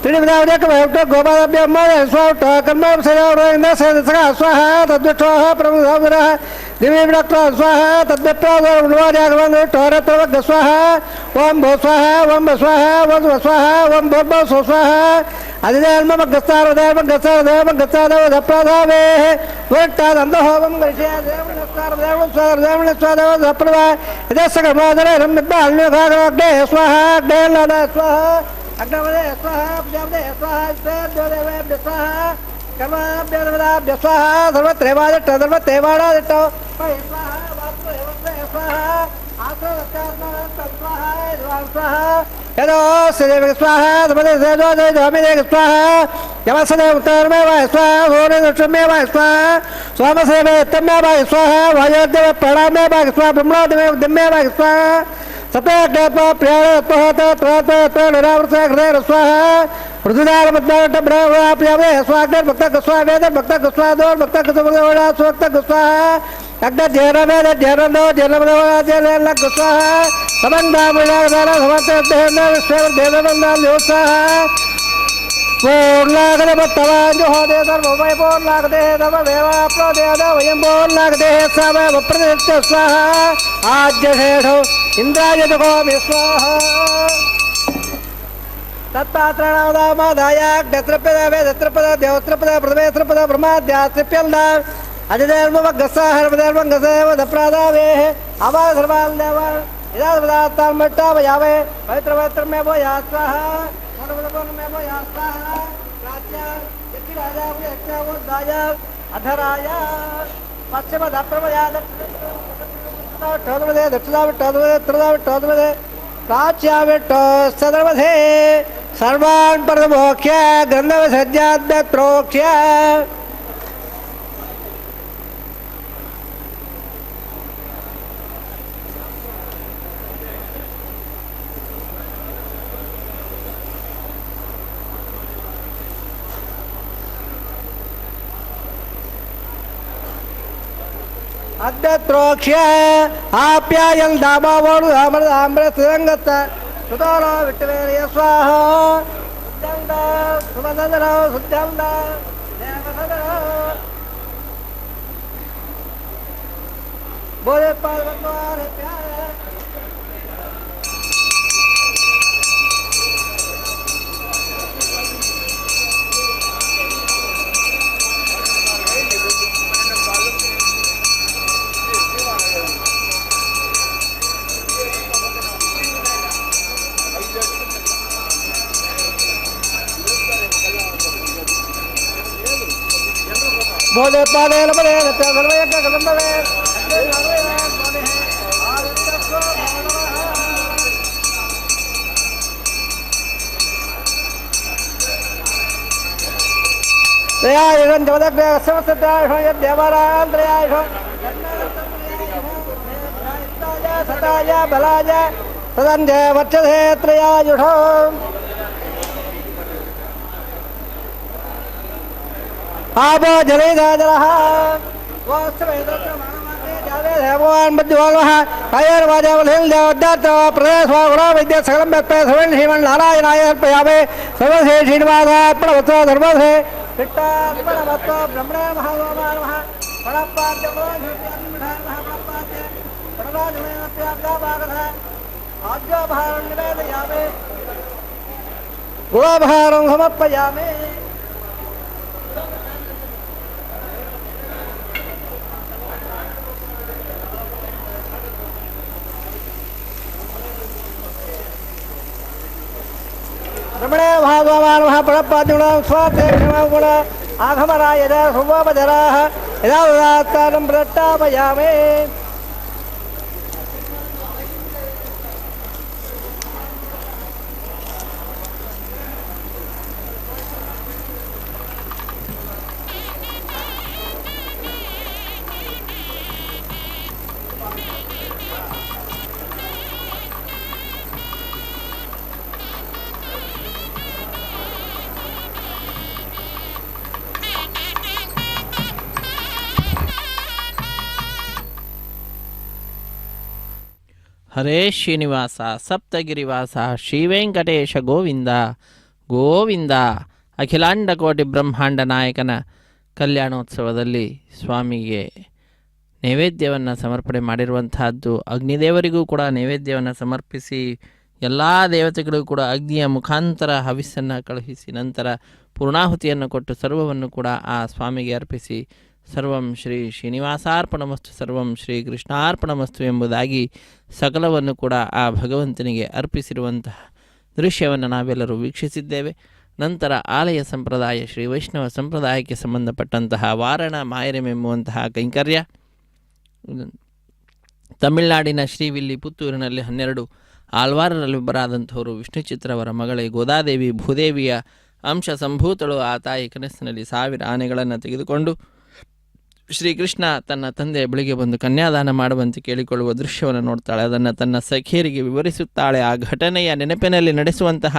त्रिविधा उदकमे गोपादभ्यं स्वाहा कर्मसेवा स्वाहा तद्विष्टोः प्रमुखः दिव्यविडक्त्वा स्वाहा तद्विप्रादोर्वाद्यागमनोरत्रवग् स्वाहा ओम भो स्वाहा ओम भ स्वाहा ओम व स्वाहा ओम भोर्भव स्वाहा अधिदेवगस्तारदेवगस्तारदेवगस्तारदेवदप्रधावेः वट्टादन्दहोमं गृह्य देवनस्वारदेवनस्वारदेवनस्वारदेवदप्रभा यदस्सकमादरे रम्यद्धान्यभागमग्ने स्वाहा अग्नेर्लादा स्वाहा अग्नवदे स्वाहा प्रजापदे स्वाहा देवदेवेभ्यः स्वाहा कर्माभ्यर्वदाभ्य स्वाहा सर्वत्रैवादिट्ट सर्वत्रैवाडादिट्ट स्वाहा वास्तुदेवत्वे स्वाहा यदो श्रीदेव स्वाहा स्वाहा यमसदेव उत्तरमेव स्वाहा सूर्यदक्षमेव स्वाहा सोमसेव उत्तमेव स्वाहा वायुदेव प्रणामेव स्वाहा ब्रह्मणोदेव दिमेव स्वाहा सप्तज्ञात्वा प्रियावृत स्वाहा पृथ्वीनारमद्वारट ब्रह्मप्रियावे स्वाग्निर्भक्तः स्वाहा वेदर्भक्तः स्वाहा स्वक्तः स्वाहा अग्नजेरवेद जेरनो जेरमनवाजेरलक स्वाहा समन्दामनादारा समर्थदेवदेवनंदाल स्वाहा पूर्णागणपत्तवान् होदे सर्वमय पूर्णागते नमवेवाप्रोदेव वयं पूर्णागते समवप्रदित्य स्वाहा आज्यशेषो इन्द्रायतकोमि स्वाहा तत्पात्रणादामादायाग्नत्रपदा वेदत्रपदा देवत्रपदा प्रथमेत्रपदा ब्रह्माद्यात्रिप्यल्दा अजधर्मगस्साहर्मधर्मगसेवदप्रादावेः अवाधर्मान्देव इदात्मदात्तान्मट्टावयावे पवित्रपवित्रमेव या स्वाहा मनोमनमेव या स्वाहा प्राच्या यक्षराजावयक्षावोद्धाय अधराय पश्चिमदप्रवया दक्षिणावट्टोदमदे दक्षिणावट्टोदमदे उत्तरदावट्टोदमदे प्राच्यावट्टो सदर्मधे सर्वान् परमोक्ष्य गन्धवसज्जाद्यत्रोक्ष्य ಅದ್ಯತ್ರೋಕ್ಷ್ಯ ಆಪ್ಯಾಯನ್ ದಾಮಾವೋಡು ಅಮೃತ ಅಮೃತ ಶ್ರೀರಂಗತ್ತ ಸುತಾನೋ ವಿಟ್ಟವೇರಿಯ ಸ್ವಾಹ ಸುದ್ದಂಡ ಸುಮನಂದನ ಸುದ್ದಂಡ ಬೋಧೆ ಪಾರ್ವತ್ವಾರ बोले पाले लबले लते सर्वे का कलंबले दया यगन जवदक समस्तताय देवारांत्रयाय सताय बलाय सदंजय वच्चसे त्रयायुषो आबो जलेदाजरः भगवान मध्युवागः आयुर्वाजवलिल देवदत्त प्रदेशवागुणो विद्या सकलं व्यक्ते सर्वं श्रीमन् नारायणाय अर्पयामि सर्वसे श्रीनिवासार्पणवत्सो धर्मसे चित्तार्पणवत्सो ब्रह्मणे महादेवाय नमः प्रणपाद्यमो धर्म्यान्मधाय महाप्राप्ताय प्रणराजमेनत्यागाभागः आज्ञाभारं निवेदयामि गुणाभारं समर्पयामि रमणे भागवान महाप्रपाद्युण स्वाते गुण आघमराय सुमोपधराः यदा उदात्तानं प्रत्यापयामि ಹರೇ ಶ್ರೀನಿವಾಸ ಸಪ್ತಗಿರಿವಾಸ ಶ್ರೀವೆಂಕಟೇಶ ಗೋವಿಂದ ಗೋವಿಂದ. ಅಖಿಲಾಂಡ ಕೋಟಿ ಬ್ರಹ್ಮಾಂಡ ನಾಯಕನ ಕಲ್ಯಾಣೋತ್ಸವದಲ್ಲಿ ಸ್ವಾಮಿಗೆ ನೈವೇದ್ಯವನ್ನು ಸಮರ್ಪಣೆ ಮಾಡಿರುವಂತಹದ್ದು. ಅಗ್ನಿದೇವರಿಗೂ ಕೂಡ ನೈವೇದ್ಯವನ್ನು ಸಮರ್ಪಿಸಿ ಎಲ್ಲ ದೇವತೆಗಳಿಗೂ ಕೂಡ ಅಗ್ನಿಯ ಮುಖಾಂತರ ಹವಿಸ್ಸನ್ನು ಕಳುಹಿಸಿ ನಂತರ ಪೂರ್ಣಾಹುತಿಯನ್ನು ಕೊಟ್ಟು ಸರ್ವವನ್ನು ಕೂಡ ಆ ಸ್ವಾಮಿಗೆ ಅರ್ಪಿಸಿ ಸರ್ವಂ ಶ್ರೀ ಶ್ರೀನಿವಾಸಾರ್ಪಣಮಸ್ತು ಸರ್ವಂ ಶ್ರೀ ಕೃಷ್ಣಾರ್ಪಣಮಸ್ತು ಎಂಬುದಾಗಿ ಸಕಲವನ್ನು ಕೂಡ ಆ ಭಗವಂತನಿಗೆ ಅರ್ಪಿಸಿರುವಂತಹ ದೃಶ್ಯವನ್ನು ನಾವೆಲ್ಲರೂ ವೀಕ್ಷಿಸಿದ್ದೇವೆ. ನಂತರ ಆಲಯ ಸಂಪ್ರದಾಯ ಶ್ರೀ ವೈಷ್ಣವ ಸಂಪ್ರದಾಯಕ್ಕೆ ಸಂಬಂಧಪಟ್ಟಂತಹ ವಾರಣ ಮಾಯರೆಮೆಂಬುವಂತಹ ಕೈಂಕರ್ಯ ತಮಿಳುನಾಡಿನ ಶ್ರೀವಿಲ್ಲಿ ಪುತ್ತೂರಿನಲ್ಲಿ 12 ಆಳ್ವಾರರಲ್ಲಿ ಒಬ್ಬರಾದಂಥವರು ವಿಷ್ಣು ಚಿತ್ರವರ ಮಗಳೇ ಗೋದಾದೇವಿ ಭೂದೇವಿಯ ಅಂಶ ಸಂಭೂತಳು. ಆ ತಾಯಿ ಕನಸಿನಲ್ಲಿ 1000 ಆನೆಗಳನ್ನು ತೆಗೆದುಕೊಂಡು ಶ್ರೀಕೃಷ್ಣ ತನ್ನ ತಂದೆಯ ಬಳಿಗೆ ಬಂದು ಕನ್ಯಾದಾನ ಮಾಡುವಂತೆ ಕೇಳಿಕೊಳ್ಳುವ ದೃಶ್ಯವನ್ನು ನೋಡ್ತಾಳೆ. ಅದನ್ನು ತನ್ನ ಸಖಿಯರಿಗೆ ವಿವರಿಸುತ್ತಾಳೆ. ಆ ಘಟನೆಯ ನೆನಪಿನಲ್ಲಿ ನಡೆಸುವಂತಹ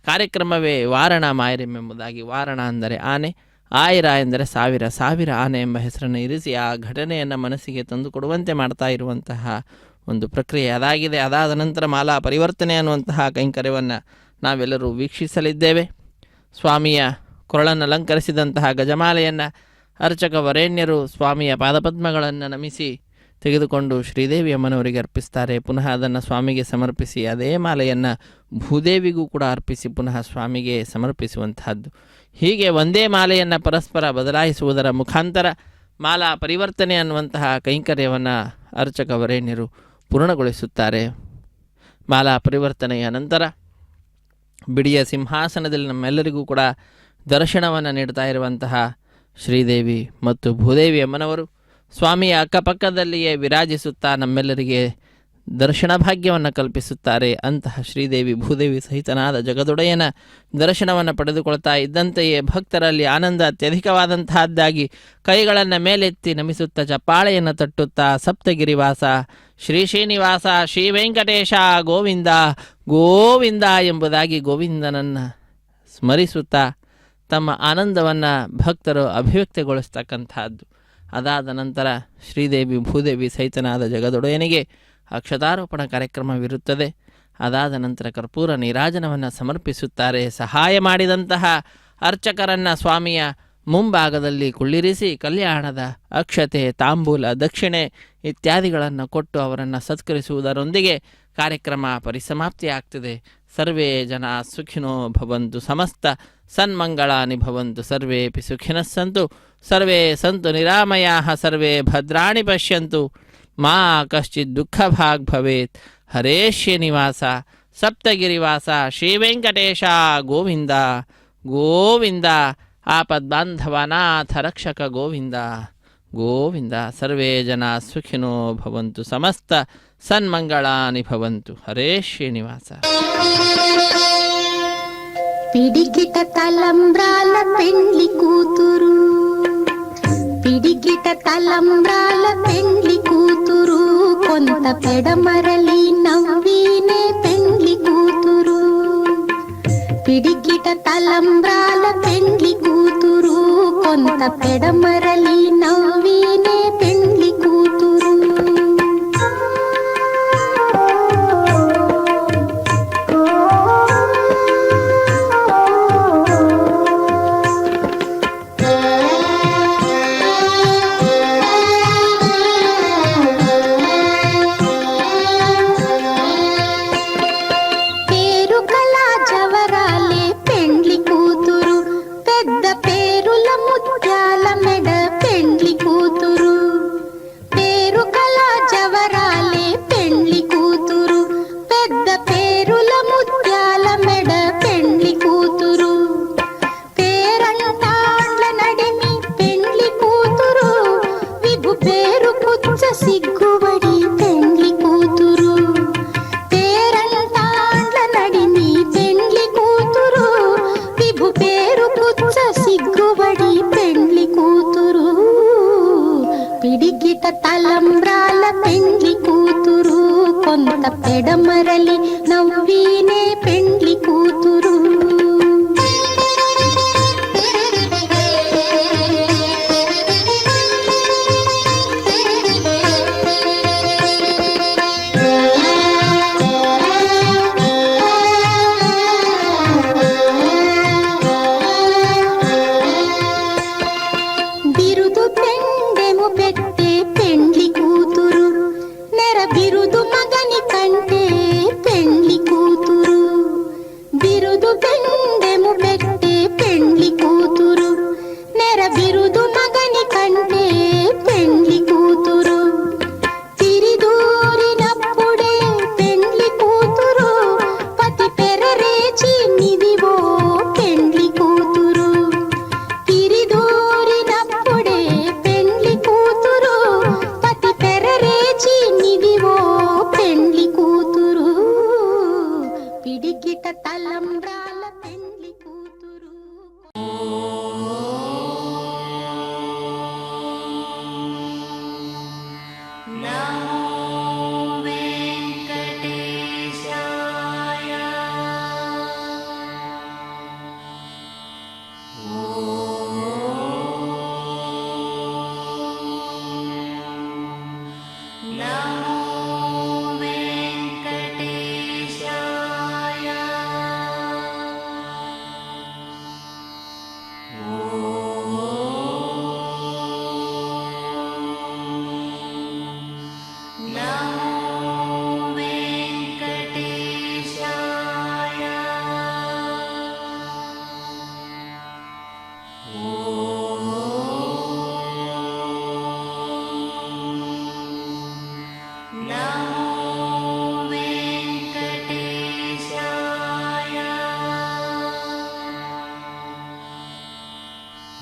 ಕಾರ್ಯಕ್ರಮವೇ ವಾರಣ ಮಾಯರೆಂಬುದಾಗಿ. ವಾರಣ ಅಂದರೆ ಆನೆ, ಆಯಿರ ಎಂದರೆ 1000 ಆನೆ ಎಂಬ ಹೆಸರನ್ನು ಇರಿಸಿ ಆ ಘಟನೆಯನ್ನು ಮನಸ್ಸಿಗೆ ತಂದುಕೊಡುವಂತೆ ಮಾಡ್ತಾ ಇರುವಂತಹ ಒಂದು ಪ್ರಕ್ರಿಯೆ ಅದಾಗಿದೆ. ಅದಾದ ನಂತರ ಮಾಲಾ ಪರಿವರ್ತನೆ ಅನ್ನುವಂತಹ ಕೈಂಕರ್ಯವನ್ನು ನಾವೆಲ್ಲರೂ ವೀಕ್ಷಿಸಲಿದ್ದೇವೆ. ಸ್ವಾಮಿಯ ಕೊರಳನ್ನು ಅಲಂಕರಿಸಿದಂತಹ ಗಜಮಾಲೆಯನ್ನು ಅರ್ಚಕ ವರೇಣ್ಯರು ಸ್ವಾಮಿಯ ಪಾದಪದ್ಮಗಳನ್ನು ನಮಿಸಿ ತೆಗೆದುಕೊಂಡು ಶ್ರೀದೇವಿಯ ಮನವರಿಗೆ ಅರ್ಪಿಸ್ತಾರೆ. ಪುನಃ ಅದನ್ನು ಸ್ವಾಮಿಗೆ ಸಮರ್ಪಿಸಿ ಅದೇ ಮಾಲೆಯನ್ನು ಭೂದೇವಿಗೂ ಕೂಡ ಅರ್ಪಿಸಿ ಪುನಃ ಸ್ವಾಮಿಗೆ ಸಮರ್ಪಿಸುವಂತಹದ್ದು. ಹೀಗೆ ಒಂದೇ ಮಾಲೆಯನ್ನು ಪರಸ್ಪರ ಬದಲಾಯಿಸುವುದರ ಮುಖಾಂತರ ಮಾಲಾ ಪರಿವರ್ತನೆ ಅನ್ನುವಂತಹ ಕೈಂಕರ್ಯವನ್ನು ಅರ್ಚಕ ವರೇಣ್ಯರು ಪೂರ್ಣಗೊಳಿಸುತ್ತಾರೆ. ಮಾಲಾ ಪರಿವರ್ತನೆಯ ನಂತರ ಬಿಡಿಯ ಸಿಂಹಾಸನದಲ್ಲಿ ನಮ್ಮೆಲ್ಲರಿಗೂ ಕೂಡ ದರ್ಶನವನ್ನು ನೀಡ್ತಾ ಇರುವಂತಹ ಶ್ರೀದೇವಿ ಮತ್ತು ಭೂದೇವಿ ಅಮ್ಮನವರು ಸ್ವಾಮಿಯ ಅಕ್ಕಪಕ್ಕದಲ್ಲಿಯೇ ವಿರಾಜಿಸುತ್ತಾ ನಮ್ಮೆಲ್ಲರಿಗೆ ದರ್ಶನ ಭಾಗ್ಯವನ್ನು ಕಲ್ಪಿಸುತ್ತಾರೆ. ಅಂತಹ ಶ್ರೀದೇವಿ ಭೂದೇವಿ ಸಹಿತನಾದ ಜಗದೊಡೆಯನ ದರ್ಶನವನ್ನು ಪಡೆದುಕೊಳ್ತಾ ಇದ್ದಂತೆಯೇ ಭಕ್ತರಲ್ಲಿ ಆನಂದ ಅತ್ಯಧಿಕವಾದಂತಹದ್ದಾಗಿ ಕೈಗಳನ್ನು ಮೇಲೆತ್ತಿ ನಮಿಸುತ್ತಾ ಚಪ್ಪಾಳೆಯನ್ನು ತಟ್ಟುತ್ತಾ ಸಪ್ತಗಿರಿವಾಸ ಶ್ರೀ ಶ್ರೀನಿವಾಸ ಶ್ರೀ ವೆಂಕಟೇಶ ಗೋವಿಂದ ಗೋವಿಂದ ಎಂಬುದಾಗಿ ಗೋವಿಂದನನ್ನು ಸ್ಮರಿಸುತ್ತಾ ತಮ್ಮ ಆನಂದವನ್ನು ಭಕ್ತರು ಅಭಿವ್ಯಕ್ತಿಗೊಳಿಸ್ತಕ್ಕಂಥದ್ದು. ಅದಾದ ನಂತರ ಶ್ರೀದೇವಿ ಭೂದೇವಿ ಸಹಿತನಾದ ಜಗದೊಡೆಯನಿಗೆ ಅಕ್ಷತಾರೋಪಣ ಕಾರ್ಯಕ್ರಮವಿರುತ್ತದೆ. ಅದಾದ ನಂತರ ಕರ್ಪೂರ ನೀರಾಜನವನ್ನು ಸಮರ್ಪಿಸುತ್ತಾರೆ. ಸಹಾಯ ಮಾಡಿದಂತಹ ಅರ್ಚಕರನ್ನು ಸ್ವಾಮಿಯ ಮುಂಭಾಗದಲ್ಲಿ ಕುಳ್ಳಿರಿಸಿ ಕಲ್ಯಾಣದ ಅಕ್ಷತೆ, ತಾಂಬೂಲ, ದಕ್ಷಿಣೆ ಇತ್ಯಾದಿಗಳನ್ನು ಕೊಟ್ಟು ಅವರನ್ನು ಸತ್ಕರಿಸುವುದರೊಂದಿಗೆ ಕಾರ್ಯಕ್ರಮ ಪರಿಸಮಾಪ್ತಿಯಾಗ್ತದೆ. ಸರ್ವೇ ಜನ ಸುಖಿನೋ ಭವಂತು, ಸಮಸ್ತ ಸನ್ಮಂಗಳಾನಿ ಭವಂತು, ಸರ್ವೇಪಿ ಸುಖಿನಃ ಸಂತು, ಸರ್ವೇ ಸಂತು ನಿರಾಮಯಾಃ, ಸರ್ವೇ ಭದ್ರಾಣಿ ಪಶ್ಯಂತು, ಮಾ ಕಶ್ಚಿತ್ ದುಃಖಭಾಗ್ ಭವೇತ್. ಹರೇ ಶ್ರೀನಿವಾಸ ಸಪ್ತಗಿರಿವಾಸ ಶ್ರೀವೆಂಕಟೇಶ ಗೋವಿಂದ ಗೋವಿಂದ. ಆಪದ್ಬಾಂಧವನಾಥ ರಕ್ಷಕ ಗೋವಿಂದ ಗೋವಿಂದ. ಸರ್ವೇ ಜನ ಸುಖಿನೋ ಭವಂತು, ಸಮಸ್ತ ಸನ್ಮಂಗಳಾನಿ ಭವಂತು. ಹರೇ ಶ್ರೀನಿವಾಸ. పిడికిట తలంబ్రాల పెండ్లి కూతురు, పిడికిట తలంబ్రాల పెండ్లి కూతురు, కొంత పెడమరలి నవ్వినే పెండ్లి కూతురు. పిడికిట తలంబ్రాల పెండ్లి కూతురు, కొంత పెడమరలి నవ్వినే పెండ్లి కూతురు. సిగ్గుబడి పెండ్లి కూతురు, పేరంటాండ్ల నడిమి పెండ్లి కూతురు, విభు పేరు పుచ్చ సిగ్గుబడి పెండ్లి కూతురు. పిడికిట తలంబ్రాల పెండ్లి కూతురు, కొంత పెడమరలి నవ్వినే పెండ్లి కూతురు.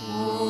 Oh